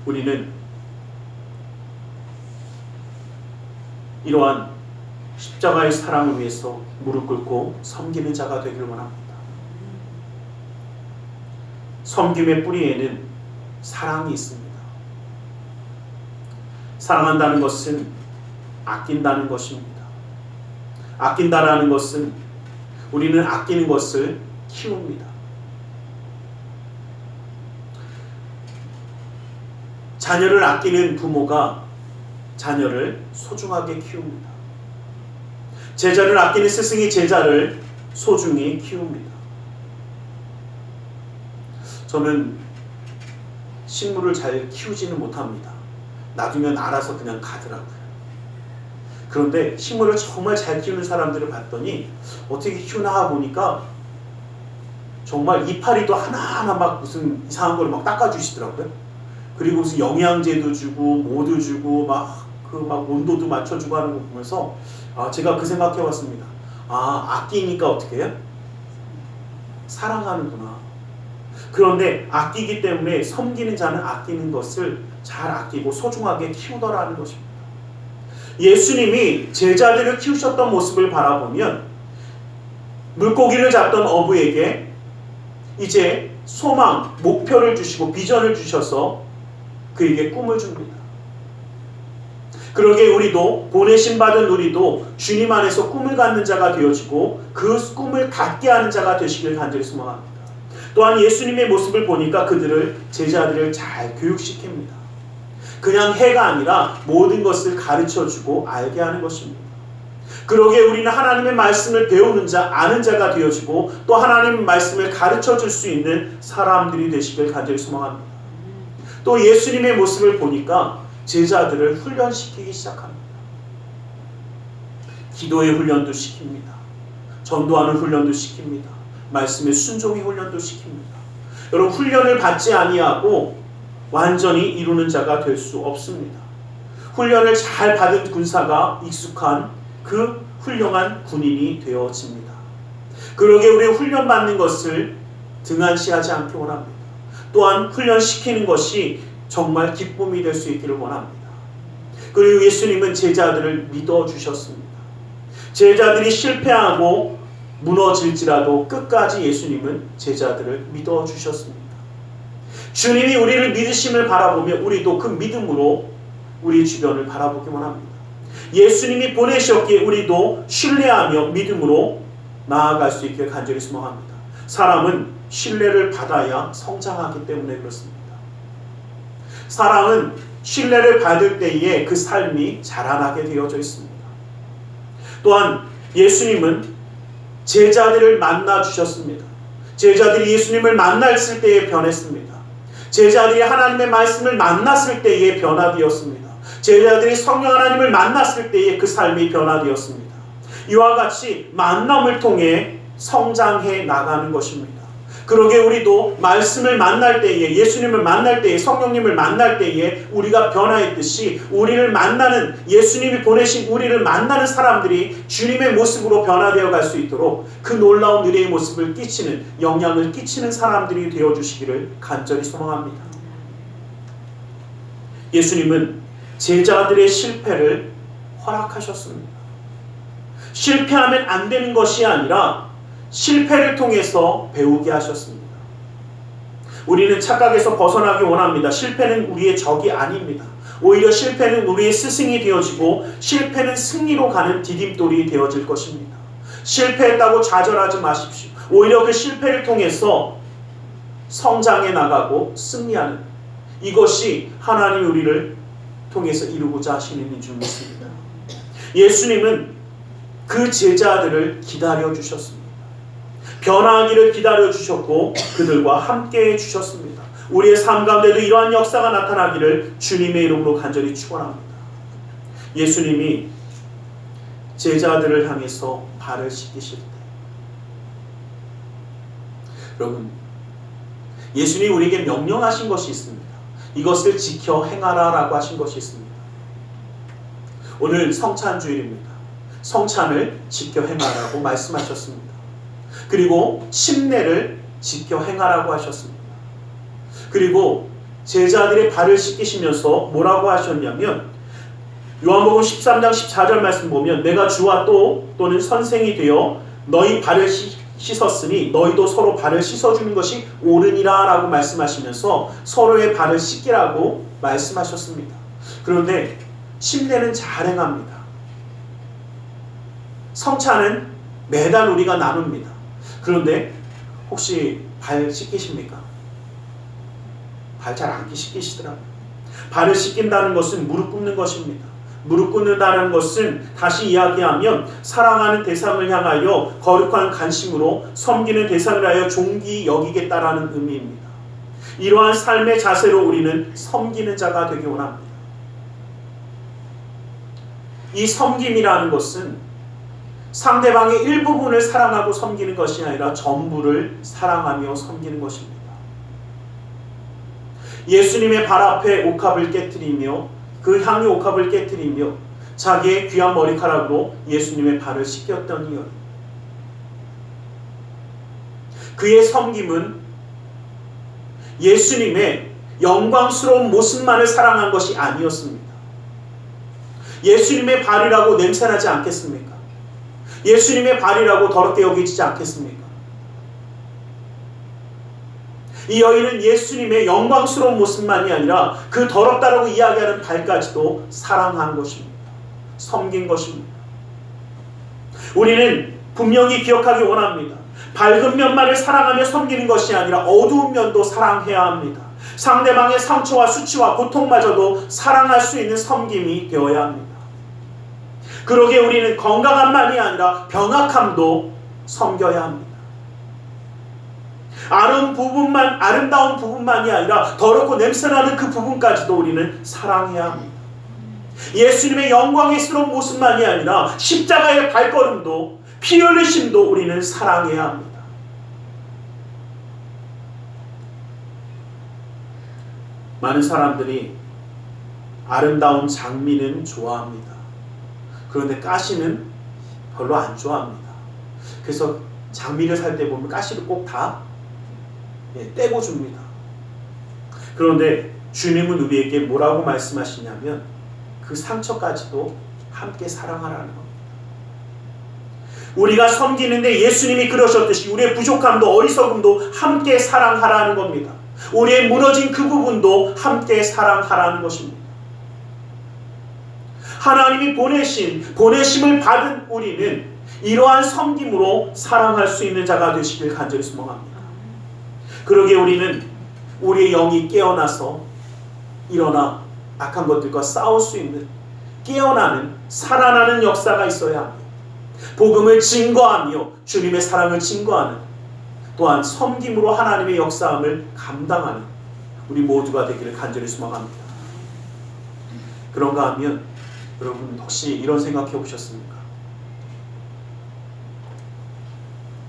우리는 이러한 십자가의 사랑을 위해서 무릎 꿇고 섬기는 자가 되기를 원합니다. 섬김의 뿌리에는 사랑이 있습니다. 사랑한다는 것은 아낀다는 것입니다. 아낀다라는 것은 우리는 아끼는 것을 키웁니다. 자녀를 아끼는 부모가 자녀를 소중하게 키웁니다. 제자를 아끼는 스승이 제자를 소중히 키웁니다. 저는 식물을 잘 키우지는 못합니다. 놔두면 알아서 그냥 가더라고요. 그런데 식물을 정말 잘 키우는 사람들을 봤더니 어떻게 키우나 보니까 정말 이파리도 하나하나 막 무슨 이상한 걸 막 닦아주시더라고요. 그리고 무슨 영양제도 주고 뭐도 주고 막 온도도 맞춰주고 하는 거 보면서 제가 그 생각해봤습니다. 아끼니까 어떻게 해요? 사랑하는구나. 그런데 아끼기 때문에 섬기는 자는 아끼는 것을 잘 아끼고 소중하게 키우더라는 것입니다. 예수님이 제자들을 키우셨던 모습을 바라보면 물고기를 잡던 어부에게 이제 소망, 목표를 주시고 비전을 주셔서 그에게 꿈을 줍니다. 그러게 우리도 보내심 받은 우리도 주님 안에서 꿈을 갖는 자가 되어지고 그 꿈을 갖게 하는 자가 되시길 간절히 소망합니다. 또한 예수님의 모습을 보니까 제자들을 잘 교육시킵니다. 그냥 해가 아니라 모든 것을 가르쳐주고 알게 하는 것입니다. 그러게 우리는 하나님의 말씀을 배우는 자, 아는 자가 되어지고 또 하나님의 말씀을 가르쳐줄 수 있는 사람들이 되시길 간절히 소망합니다. 또 예수님의 모습을 보니까 제자들을 훈련시키기 시작합니다. 기도의 훈련도 시킵니다. 전도하는 훈련도 시킵니다. 말씀의 순종의 훈련도 시킵니다. 여러분, 훈련을 받지 아니하고 완전히 이루는 자가 될 수 없습니다. 훈련을 잘 받은 군사가 익숙한 그 훌륭한 군인이 되어집니다. 그러게 우리 훈련받는 것을 등한시하지 않기 원합니다. 또한 훈련시키는 것이 정말 기쁨이 될 수 있기를 원합니다. 그리고 예수님은 제자들을 믿어주셨습니다. 제자들이 실패하고 무너질지라도 끝까지 예수님은 제자들을 믿어주셨습니다. 주님이 우리를 믿으심을 바라보며 우리도 그 믿음으로 우리 주변을 바라보기 원합니다. 예수님이 보내셨기에 우리도 신뢰하며 믿음으로 나아갈 수 있게 간절히 소망합니다. 사람은 신뢰를 받아야 성장하기 때문에 그렇습니다. 사람은 신뢰를 받을 때에 그 삶이 자라나게 되어져 있습니다. 또한 예수님은 제자들을 만나 주셨습니다. 제자들이 예수님을 만났을 때에 변했습니다. 제자들이 하나님의 말씀을 만났을 때에 변화되었습니다. 제자들이 성령 하나님을 만났을 때에 그 삶이 변화되었습니다. 이와 같이 만남을 통해 성장해 나가는 것입니다. 그러게 우리도 말씀을 만날 때에, 예수님을 만날 때에, 성령님을 만날 때에 우리가 변화했듯이 우리를 만나는, 예수님이 보내신 우리를 만나는 사람들이 주님의 모습으로 변화되어 갈 수 있도록 그 놀라운 은혜의 모습을 끼치는, 영향을 끼치는 사람들이 되어주시기를 간절히 소망합니다. 예수님은 제자들의 실패를 허락하셨습니다. 실패하면 안 되는 것이 아니라 실패를 통해서 배우게 하셨습니다. 우리는 착각에서 벗어나기 원합니다. 실패는 우리의 적이 아닙니다. 오히려 실패는 우리의 스승이 되어지고 실패는 승리로 가는 디딤돌이 되어질 것입니다. 실패했다고 좌절하지 마십시오. 오히려 그 실패를 통해서 성장해 나가고 승리하는, 이것이 하나님이 우리를 통해서 이루고자 하시는 일인 줄 믿습니다. 예수님은 그 제자들을 기다려 주셨습니다. 변화하기를 기다려 주셨고 그들과 함께 해 주셨습니다. 우리의 삶 가운데도 이러한 역사가 나타나기를 주님의 이름으로 간절히 축원합니다. 예수님이 제자들을 향해서 발을 씻기실 때, 여러분, 예수님이 우리에게 명령하신 것이 있습니다. 이것을 지켜 행하라 라고 하신 것이 있습니다. 오늘 성찬주일입니다. 성찬을 지켜 행하라고 말씀하셨습니다. 그리고 침례를 지켜 행하라고 하셨습니다. 그리고 제자들의 발을 씻기시면서 뭐라고 하셨냐면, 요한복음 13장 14절 말씀 보면 내가 주와 또는 선생이 되어 너희 발을 씻었으니 너희도 서로 발을 씻어주는 것이 옳으니라 라고 말씀하시면서 서로의 발을 씻기라고 말씀하셨습니다. 그런데 침례는 잘 행합니다. 성찬은 매달 우리가 나눕니다. 그런데 혹시 발 씻기십니까? 발 잘 안 씻기시더라고요. 발을 씻긴다는 것은 무릎 꿇는 것입니다. 무릎 꿇는다는 것은 다시 이야기하면 사랑하는 대상을 향하여 거룩한 관심으로 섬기는 대상을 하여 존귀 여기겠다라는 의미입니다. 이러한 삶의 자세로 우리는 섬기는 자가 되기 원합니다. 이 섬김이라는 것은 상대방의 일부분을 사랑하고 섬기는 것이 아니라 전부를 사랑하며 섬기는 것입니다. 예수님의 발 앞에 옥합을 깨뜨리며 그 향유 옥합을 깨뜨리며 자기의 귀한 머리카락으로 예수님의 발을 씻겼던 이유, 그의 섬김은 예수님의 영광스러운 모습만을 사랑한 것이 아니었습니다. 예수님의 발이라고 냄새나지 않겠습니까? 예수님의 발이라고 더럽게 여기지 않겠습니까? 이 여인은 예수님의 영광스러운 모습만이 아니라 그 더럽다라고 이야기하는 발까지도 사랑한 것입니다. 섬긴 것입니다. 우리는 분명히 기억하기 원합니다. 밝은 면만을 사랑하며 섬기는 것이 아니라 어두운 면도 사랑해야 합니다. 상대방의 상처와 수치와 고통마저도 사랑할 수 있는 섬김이 되어야 합니다. 그러기에 우리는 건강함만이 아니라 병약함도 섬겨야 합니다. 아름다운 부분만이 아니라 더럽고 냄새나는 그 부분까지도 우리는 사랑해야 합니다. 예수님의 영광스러운 모습만이 아니라 십자가의 발걸음도, 피 흘리심도 우리는 사랑해야 합니다. 많은 사람들이 아름다운 장미는 좋아합니다. 그런데 가시는 별로 안 좋아합니다. 그래서 장미를 살 때 보면 가시를 꼭 다 떼고 줍니다. 그런데 주님은 우리에게 뭐라고 말씀하시냐면 그 상처까지도 함께 사랑하라는 겁니다. 우리가 섬기는데 예수님이 그러셨듯이 우리의 부족함도 어리석음도 함께 사랑하라는 겁니다. 우리의 무너진 그 부분도 함께 사랑하라는 것입니다. 하나님이 보내심을 받은 우리는 이러한 섬김으로 사랑할 수 있는 자가 되시길 간절히 소망합니다. 그러기에 우리는 우리의 영이 깨어나서 일어나 악한 것들과 싸울 수 있는 깨어나는 살아나는 역사가 있어야 합니다. 복음을 증거하며 주님의 사랑을 증거하는, 또한 섬김으로 하나님의 역사함을 감당하는 우리 모두가 되기를 간절히 소망합니다. 그런가 하면 여러분 혹시 이런 생각해 보셨습니까?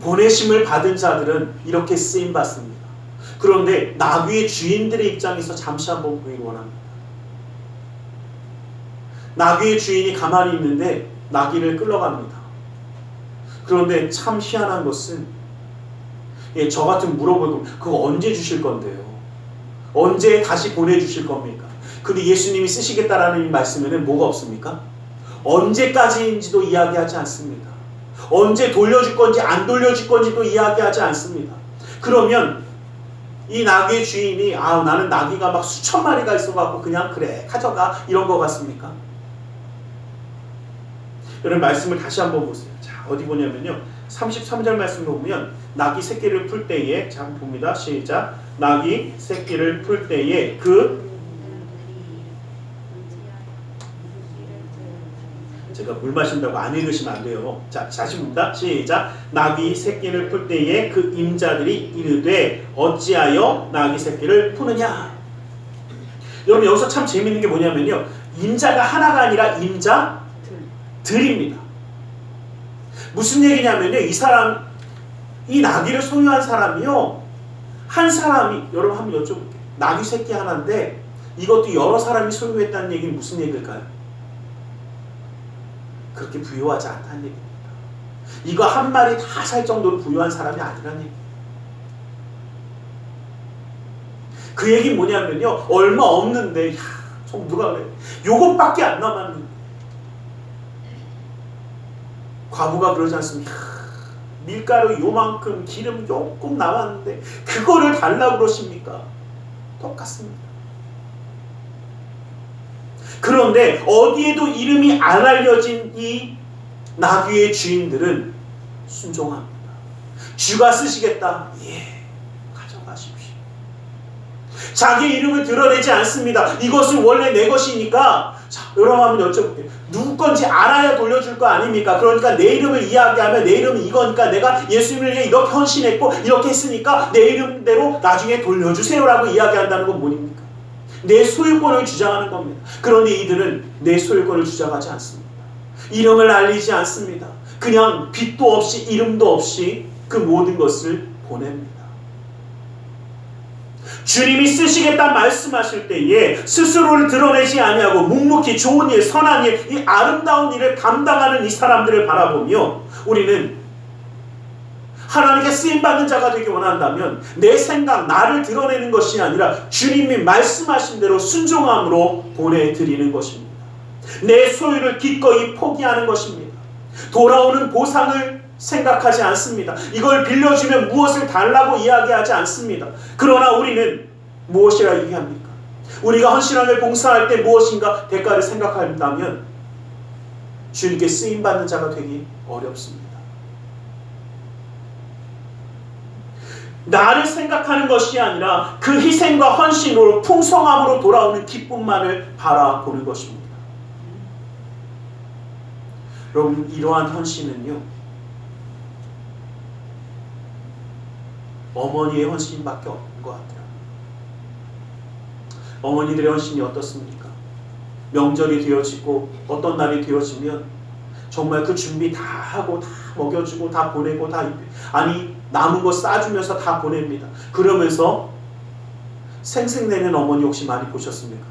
보내심을 받은 자들은 이렇게 쓰임 받습니다. 그런데 나귀의 주인들의 입장에서 잠시 한번 보기를 원합니다. 나귀의 주인이 가만히 있는데 나귀를 끌러갑니다. 그런데 참 희한한 것은 저 같은 물어보고 그거 언제 주실 건데요? 언제 다시 보내주실 겁니까? 근데 예수님이 쓰시겠다라는 이 말씀에는 뭐가 없습니까? 언제까지인지도 이야기하지 않습니다. 언제 돌려줄 건지 안 돌려줄 건지도 이야기하지 않습니다. 그러면 이 나귀의 주인이 나는 나귀가 막 수천 마리가 있어갖고 그냥 그래 가져가 이런 거 같습니까? 여러분 말씀을 다시 한번 보세요. 자, 어디 보냐면요. 33절 말씀을 보면 나귀 새끼를 풀 때에 자 봅니다. 시작. 나귀 새끼를 풀 때에 제가 물 마신다고 안 읽으시면 안 돼요. 자, 다시 봅니다. 시작. 나귀 새끼를 풀 때에 그 임자들이 이르되 어찌하여 나귀 새끼를 푸느냐. 여러분 여기서 참 재밌는 게 뭐냐면요. 임자가 하나가 아니라 임자들입니다. 무슨 얘기냐면요. 이 나귀를 소유한 사람이요. 한 사람이, 여러분 한번 여쭤볼게요. 나귀 새끼 하나인데 이것도 여러 사람이 소유했다는 얘기는 무슨 얘기일까요? 그렇게 부유하지 않다는 얘기입니다. 이거 한 마리 다 살 정도로 부유한 사람이 아니라는 얘기입니다. 그 얘기는 뭐냐면요. 얼마 없는데 누가 그래? 요것밖에 안 남았는데 과부가 그러지 않습니까? 밀가루 요만큼 기름 조금 남았는데 그거를 달라고 그러십니까? 똑같습니다. 그런데 어디에도 이름이 안 알려진 이 나귀의 주인들은 순종합니다. 주가 쓰시겠다. 예, 가져가십시오. 자기 이름을 드러내지 않습니다. 이것은 원래 내 것이니까. 자, 여러분 한번 여쭤볼게요. 누구 건지 알아야 돌려줄 거 아닙니까? 그러니까 내 이름을 이야기하면 내 이름은 이거니까 내가 예수님을 위해 이렇게 헌신했고 이렇게 했으니까 내 이름대로 나중에 돌려주세요라고 이야기한다는 건 뭐입니까? 내 소유권을 주장하는 겁니다. 그런데 이들은 내 소유권을 주장하지 않습니다. 이름을 알리지 않습니다. 그냥 빛도 없이 이름도 없이 그 모든 것을 보냅니다. 주님이 쓰시겠다 말씀하실 때에 스스로를 드러내지 아니하고 묵묵히 좋은 일, 선한 일, 이 아름다운 일을 감당하는 이 사람들을 바라보며 우리는 하나님께 쓰임받는 자가 되기 원한다면 내 생각, 나를 드러내는 것이 아니라 주님이 말씀하신 대로 순종함으로 보내드리는 것입니다. 내 소유를 기꺼이 포기하는 것입니다. 돌아오는 보상을 생각하지 않습니다. 이걸 빌려주면 무엇을 달라고 이야기하지 않습니다. 그러나 우리는 무엇이라 얘기합니까? 우리가 헌신하며 봉사할 때 무엇인가 대가를 생각한다면 주님께 쓰임받는 자가 되기 어렵습니다. 나를 생각하는 것이 아니라 그 희생과 헌신으로 풍성함으로 돌아오는 기쁨만을 바라보는 것입니다. 여러분 이러한 헌신은요 어머니의 헌신밖에 없는 것 같아요. 어머니들의 헌신이 어떻습니까? 명절이 되어지고 어떤 날이 되어지면 정말 그 준비 다 하고 다 먹여주고 다 보내고 다 남은 거 싸주면서 다 보냅니다. 그러면서 생색내는 어머니 혹시 많이 보셨습니까?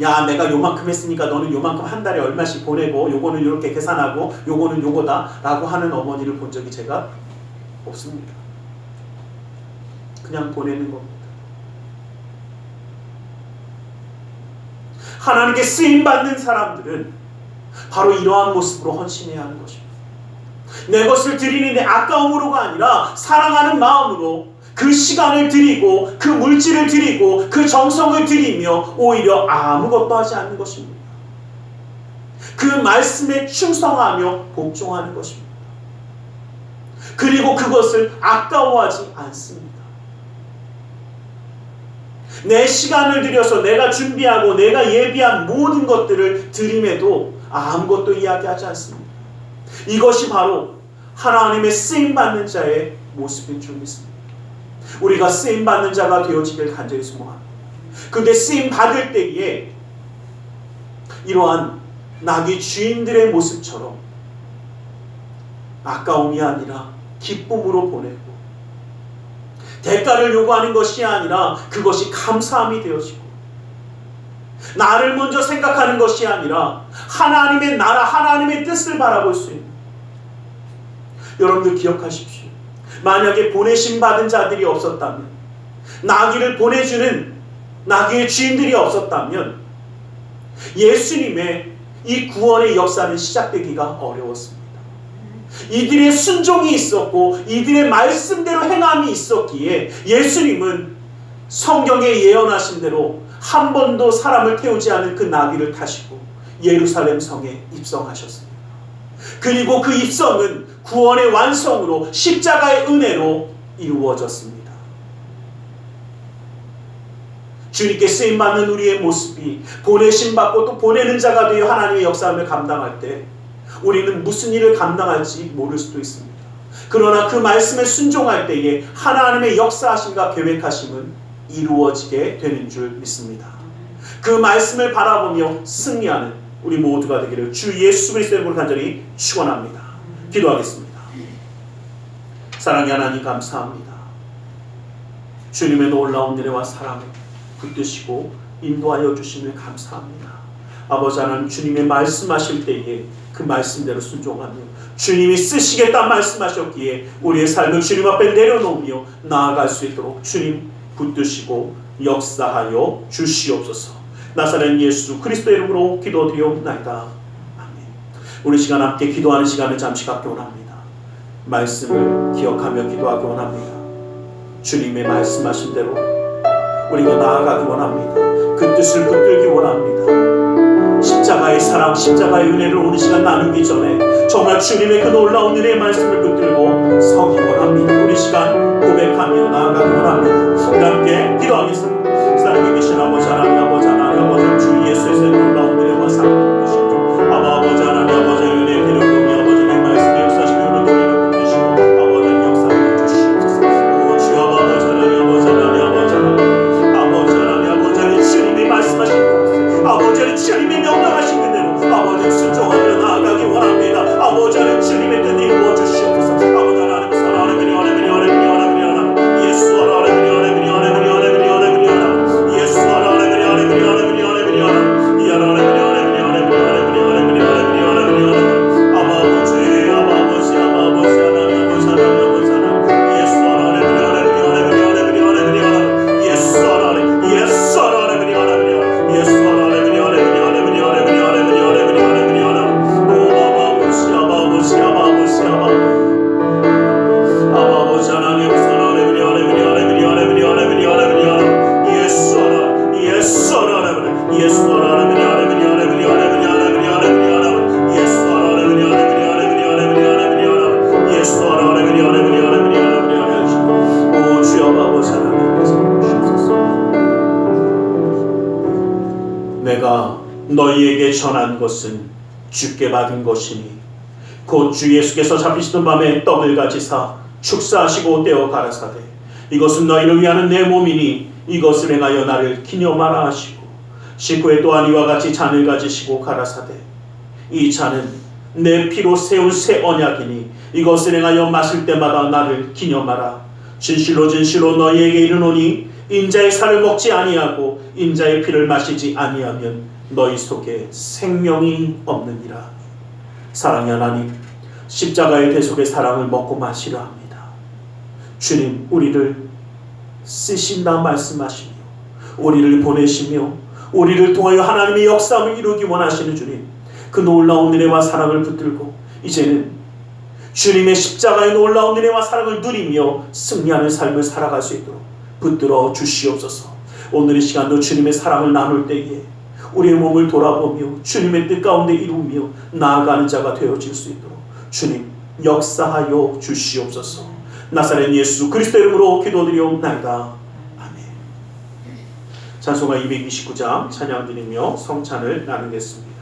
야 내가 요만큼 했으니까 너는 요만큼 한 달에 얼마씩 보내고 요거는 이렇게 계산하고 요거는 요거다 라고 하는 어머니를 본 적이 제가 없습니다. 그냥 보내는 겁니다. 하나님께 쓰임받는 사람들은 바로 이러한 모습으로 헌신해야 하는 것입니다. 내 것을 드리는 데 아까움으로가 아니라 사랑하는 마음으로 그 시간을 드리고 그 물질을 드리고 그 정성을 드리며 오히려 아무것도 하지 않는 것입니다. 그 말씀에 충성하며 복종하는 것입니다. 그리고 그것을 아까워하지 않습니다. 내 시간을 들여서 내가 준비하고 내가 예비한 모든 것들을 드림에도 아무것도 이야기하지 않습니다. 이것이 바로 하나님의 쓰임받는 자의 모습인 줄 믿습니다. 우리가 쓰임받는 자가 되어지길 간절히 소망합니다. 근데 쓰임받을 때에 이러한 나귀 주인들의 모습처럼 아까움이 아니라 기쁨으로 보내고, 대가를 요구하는 것이 아니라 그것이 감사함이 되어지고, 나를 먼저 생각하는 것이 아니라 하나님의 나라, 하나님의 뜻을 바라볼 수 있는, 여러분들 기억하십시오. 만약에 보내심 받은 자들이 없었다면, 나귀를 보내주는 나귀의 주인들이 없었다면 예수님의 이 구원의 역사는 시작되기가 어려웠습니다. 이들의 순종이 있었고 이들의 말씀대로 행함이 있었기에 예수님은 성경에 예언하신 대로 한 번도 사람을 태우지 않은 그 나귀를 타시고 예루살렘 성에 입성하셨습니다. 그리고 그 입성은 구원의 완성으로 십자가의 은혜로 이루어졌습니다. 주님께 쓰임받는 우리의 모습이 보내심받고 또 보내는 자가 되어 하나님의 역사함을 감당할 때 우리는 무슨 일을 감당할지 모를 수도 있습니다. 그러나 그 말씀에 순종할 때에 하나님의 역사하심과 계획하심은 이루어지게 되는 줄 믿습니다. 그 말씀을 바라보며 승리하는 우리 모두가 되기를 주 예수 그리스도의 이름으로 간절히 축원합니다. 기도하겠습니다. 사랑의 하나님 감사합니다. 주님의 놀라운 은혜와 사랑을 붙드시고 인도하여 주심을 감사합니다. 아버지 하나님, 주님의 말씀하실 때에 그 말씀대로 순종하며 주님이 쓰시겠다 말씀하셨기에 우리의 삶을 주님 앞에 내려놓으며 나아갈 수 있도록 주님 붙드시고 역사하여 주시옵소서. 나사렛 예수 그리스도의 이름으로 기도드리옵나이다. 아멘. 우리 시간 함께 기도하는 시간을 잠시 갖기 원합니다. 말씀을 기억하며 기도하기 원합니다. 주님의 말씀하신 대로 우리가 나아가기 원합니다. 그 뜻을 붙들기 원합니다. 십자가의 사랑, 십자가의 은혜를 오늘 시간 나누기 전에 정말 주님의 그 놀라운 은혜의 말씀을 붙들고 서기 원합니다. 우리 시간 고백하며 나아가기 원합니다. 우리 함께 기도하겠습니다. 사랑에 계신 아버지 하나님, 아버지 하나님, 아버지 주 예수의 놀라운 은혜와 사랑을 붙드시고 아버지 하나님, 아버지 은혜의 기름 부으며 아버지의 말씀에 역사하시며 우리를 붙드시고 아버지의 역사를 주시옵소서. 오 주여 아버지 하나님, 아버지 하나님, 아버지 하나님, 아버지 하나님, 아버지 하나님, 주님이 말씀하신 곳에 아버지 하나님, 주님이 명령하신 그대로 아버지 순종하며 나아가기 원합니다. 아버지 하나님, 주님의 뜻이 이루어 주시옵소서. 아버지 하나님, 사랑하는 그리 하나님, 예수 하나님, 예수 내가 너희에게 전한 것은 주께 받은 것이니 곧 주 예수께서 잡히시던 밤에 떡을 가지사 축사하시고 떼어 가라사대 이것은 너희를 위하는 내 몸이니 이것을 행하여 나를 기념하라 하시고 식후에 또한 이와 같이 잔을 가지시고 가라사대 이 잔은 내 피로 세운 새 언약이니 이것을 행하여 마실 때마다 나를 기념하라. 진실로 진실로 너희에게 이르노니 인자의 살을 먹지 아니하고 인자의 피를 마시지 아니하면 너희 속에 생명이 없느니라. 사랑의 하나님, 십자가의 대속의 사랑을 먹고 마시려 합니다. 주님, 우리를 쓰신다 말씀하시며 우리를 보내시며 우리를 통하여 하나님의 역사를 이루기 원하시는 주님, 그 놀라운 은혜와 사랑을 붙들고 이제는 주님의 십자가의 놀라운 은혜와 사랑을 누리며 승리하는 삶을 살아갈 수 있도록 붙들어 주시옵소서. 오늘 이 시간도 주님의 사랑을 나눌 때에 우리의 몸을 돌아보며 주님의 뜻 가운데 이루며 나아가는 자가 되어질 수 있도록 주님 역사하여 주시옵소서. 나사렛 예수 그리스도의 이름으로 기도드리옵나이다. 아멘. 찬송가 229장 찬양 드리며 성찬을 나누겠습니다.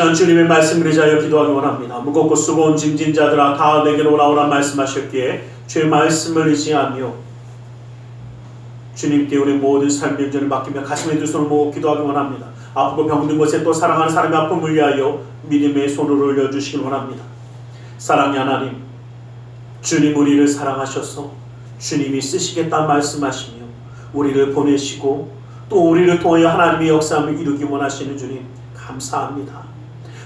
시간 주님의 말씀을 의지하여 기도하기 원합니다. 무겁고 수고온 짐진 자들아 다 내게로 오라오라 말씀하셨기에 주의 말씀을 의지하며 주님께 우리 모든 삶의 ön전을 맡기며 가슴에 두 손을 모으고 기도하기 원합니다. 아프고 병든 곳에 또 사랑하는 사람의 아픔을 위하여 믿음의 손을 올려주시길 원합니다. 사랑의 하나님, 주님 우리를 사랑하셔서 주님이 쓰시겠다 말씀하시며 우리를 보내시고 또 우리를 통하여 하나님의 역사함을 이루기 원하시는 주님 감사합니다.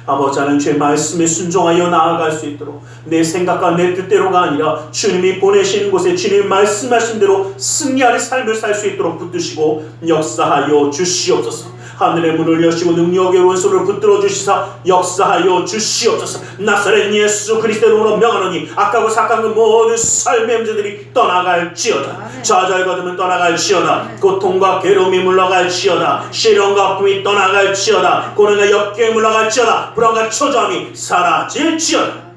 아버지 하나님 주의 말씀에 순종하여 나아갈 수 있도록 내 생각과 내 뜻대로가 아니라 주님이 보내시는 곳에 주님이 말씀하신 대로 승리하는 삶을 살 수 있도록 붙드시고 역사하여 주시옵소서. 하늘의 문을 여시고 능력의 원수를 붙들어 주시사 역사하여 주시옵소서. 나사렛 예수 그리스도로 명하노니 악하고 삭한 그 모든 삶의 문제들이 떠나갈지어다. 좌절 거둠은 떠나갈지어다. 고통과 괴로움이 물러갈지어다. 시련과 아픔이 떠나갈지어다. 고난과 역경이 물러갈지어다. 불안과 초조함이 사라질지어다.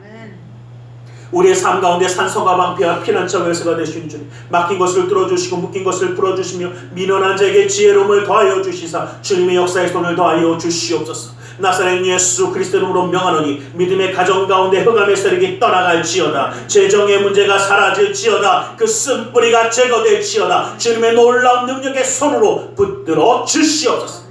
우리의 삶 가운데 산소가 방패와 피난처 외서가 되시는 주님, 막힌 것을 뚫어주시고 묶인 것을 풀어주시며 미련한 자에게 지혜로움을 더하여 주시사 주님의 역사의 손을 더하여 주시옵소서. 나사렛 예수 그리스도 이름으로 명하노니 믿음의 가정 가운데 흑암의 세력이 떠나갈지어다. 재정의 문제가 사라질지어다. 그 쓴뿌리가 제거될지어다. 주님의 놀라운 능력의 손으로 붙들어 주시옵소서.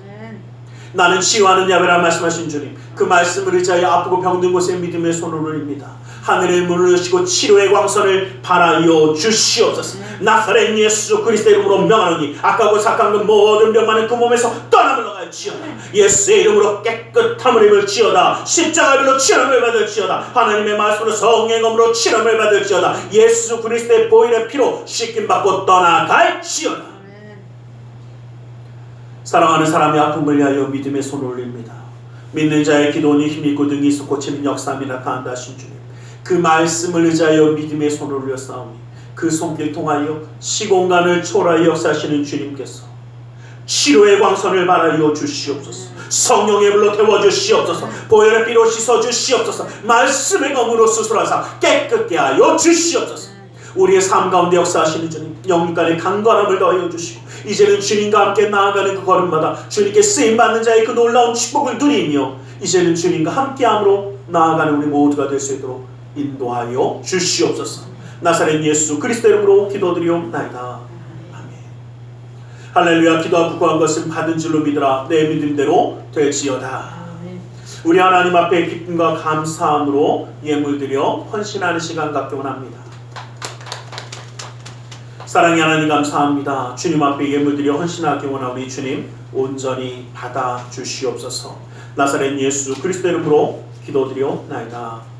나는 치유하는 야훼라 말씀하신 주님, 그 말씀을 의지하여 아프고 병든 곳에 믿음의 손을 올립니다. 하늘의 문을 여시고 치료의 광선을 발하여 주시옵소서. 나사렛 예수 그리스도 이름으로 명하노니 악하고 삭한 그 모든 병만은 그 몸에서 떠나물러갈지어다. 예수의 이름으로 깨끗함을 입을지어다. 십자가별로 치료를 받을지어다. 하나님의 말씀으로 성령의 검으로 치료를 받을지어다. 예수 그리스도의 보혈의 피로 씻김받고 떠나갈지어다. 사랑하는 사람의 아픔을 위하여 믿음의 손을 올립니다. 믿는 자의 기도니 힘있고 등이 있어 고치는 역사함이 나타난다 하신 주님, 그 말씀을 의지하여 믿음의 손을 올렸사오니 그 손길 통하여 시공간을 초월하여 역사하시는 주님께서 치료의 광선을 발하여 주시옵소서. 성령의 불로 태워주시옵소서. 보혈의 피로 씻어주시옵소서. 말씀의 검으로 수술하사 깨끗게 하여 주시옵소서. 우리의 삶 가운데 역사하시는 주님, 영육간의 강건함을 더하여 주시고 이제는 주님과 함께 나아가는 그 걸음마다 주님께 쓰임받는 자의 그 놀라운 축복을 누리며 이제는 주님과 함께함으로 나아가는 우리 모두가 될 수 있도록 인도하여 주시옵소서. 나사렛 예수 그리스도 이름으로 기도드리옵나이다. 아멘. 할렐루야. 기도하고 구한 것은 받은 줄로 믿으라. 내 믿음대로 될지어다. 우리 하나님 앞에 기쁨과 감사함으로 예물드려 헌신하는 시간 갖기 원합니다. 사랑의 하나님 감사합니다. 주님 앞에 예물드려 헌신하기 원하오니 주님 온전히 받아 주시옵소서. 나사렛 예수 그리스도 이름으로 기도드리옵나이다.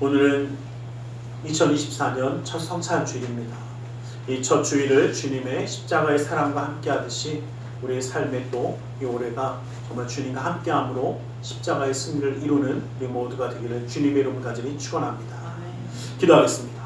오늘은 2024년 첫 성찬 주일입니다. 이 첫 주일을 주님의 십자가의 사랑과 함께 하듯이 우리의 삶에 또 이 올해가 정말 주님과 함께함으로 십자가의 승리를 이루는 우리 모두가 되기를 주님의 이름을 가지니 축원합니다. 기도하겠습니다.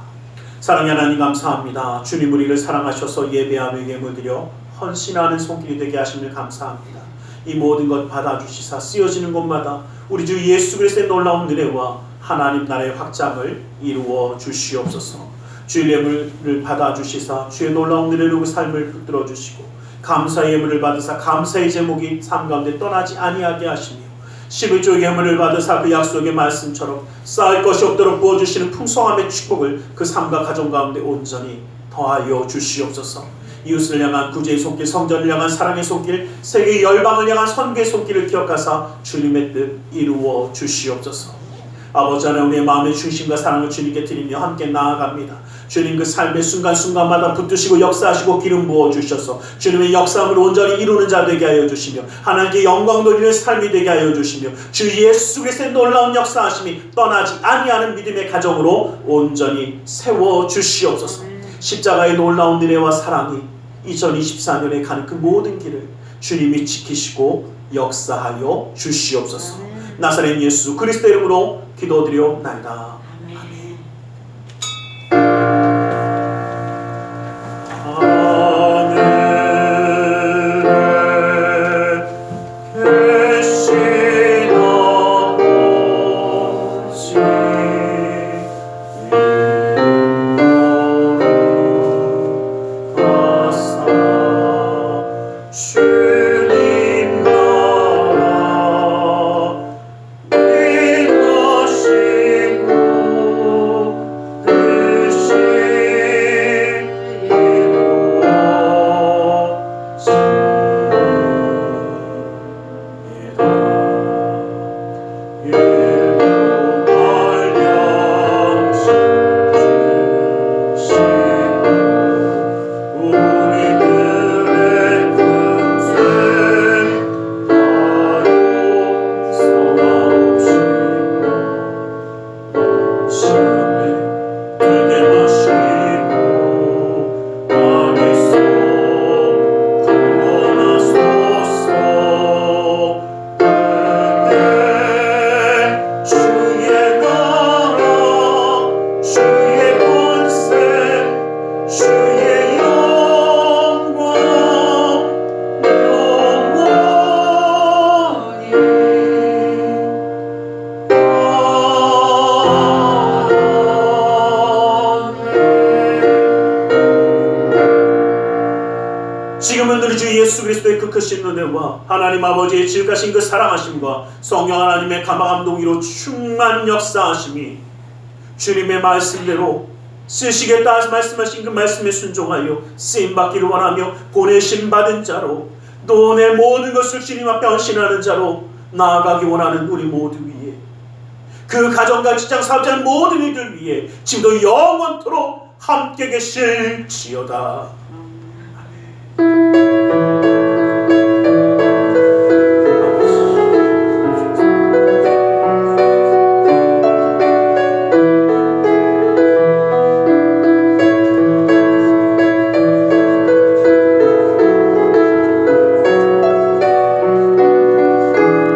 사랑의 하나님 감사합니다. 주님 우리를 사랑하셔서 예배하며 예물드려 헌신하는 손길이 되게 하심을 감사합니다. 이 모든 것 받아주시사 쓰여지는 곳마다 우리 주 예수 그리스도의 놀라운 은혜와 하나님 나라의 확장을 이루어 주시옵소서. 주의 예물을 받아주시사 주의 놀라운 은혜로 그 삶을 붙들어 주시고 감사의 예물을 받으사 감사의 제목이 삶 가운데 떠나지 아니하게 하시며 11조의 예물을 받으사 그 약속의 말씀처럼 쌓을 것이 없도록 부어주시는 풍성함의 축복을 그 삶과 가정 가운데 온전히 더하여 주시옵소서. 이웃을 향한 구제의 손길, 성전을 향한 사랑의 손길, 세계 열방을 향한 선교의 손길을 기억하사 주님의 뜻 이루어 주시옵소서. 아버지 하나님, 우리의 마음의 중심과 사랑을 주님께 드리며 함께 나아갑니다. 주님 그 삶의 순간순간마다 붙드시고 역사하시고 기름 부어주셔서 주님의 역사함을 온전히 이루는 자 되게 하여 주시며 하나님께 영광 돌리는 삶이 되게 하여 주시며 주 예수 그리스도의 놀라운 역사하심이 떠나지 아니하는 믿음의 가정으로 온전히 세워 주시옵소서. 십자가의 놀라운 은혜와 사랑이 2024년에 가는 그 모든 길을 주님이 지키시고 역사하여 주시옵소서. 나사렛 예수 그리스도 이름으로 기도드리옵나이다. 지금은 우리 주 예수 그리스도의 그 크신 은혜와 하나님 아버지의 지극하신 그 사랑하심과 성령 하나님의 감화감동으로 충만 역사하심이 주님의 말씀대로 쓰시겠다 말씀하신 그 말씀에 순종하여 쓰임받기를 원하며 보내심 받은 자로 또 내 모든 것을 주님 앞에 헌신하는 자로 나아가기 원하는 우리 모두 위에 그 가정과 직장 사업자 모든 이들 위에 지금도 영원토록 함께 계실지어다.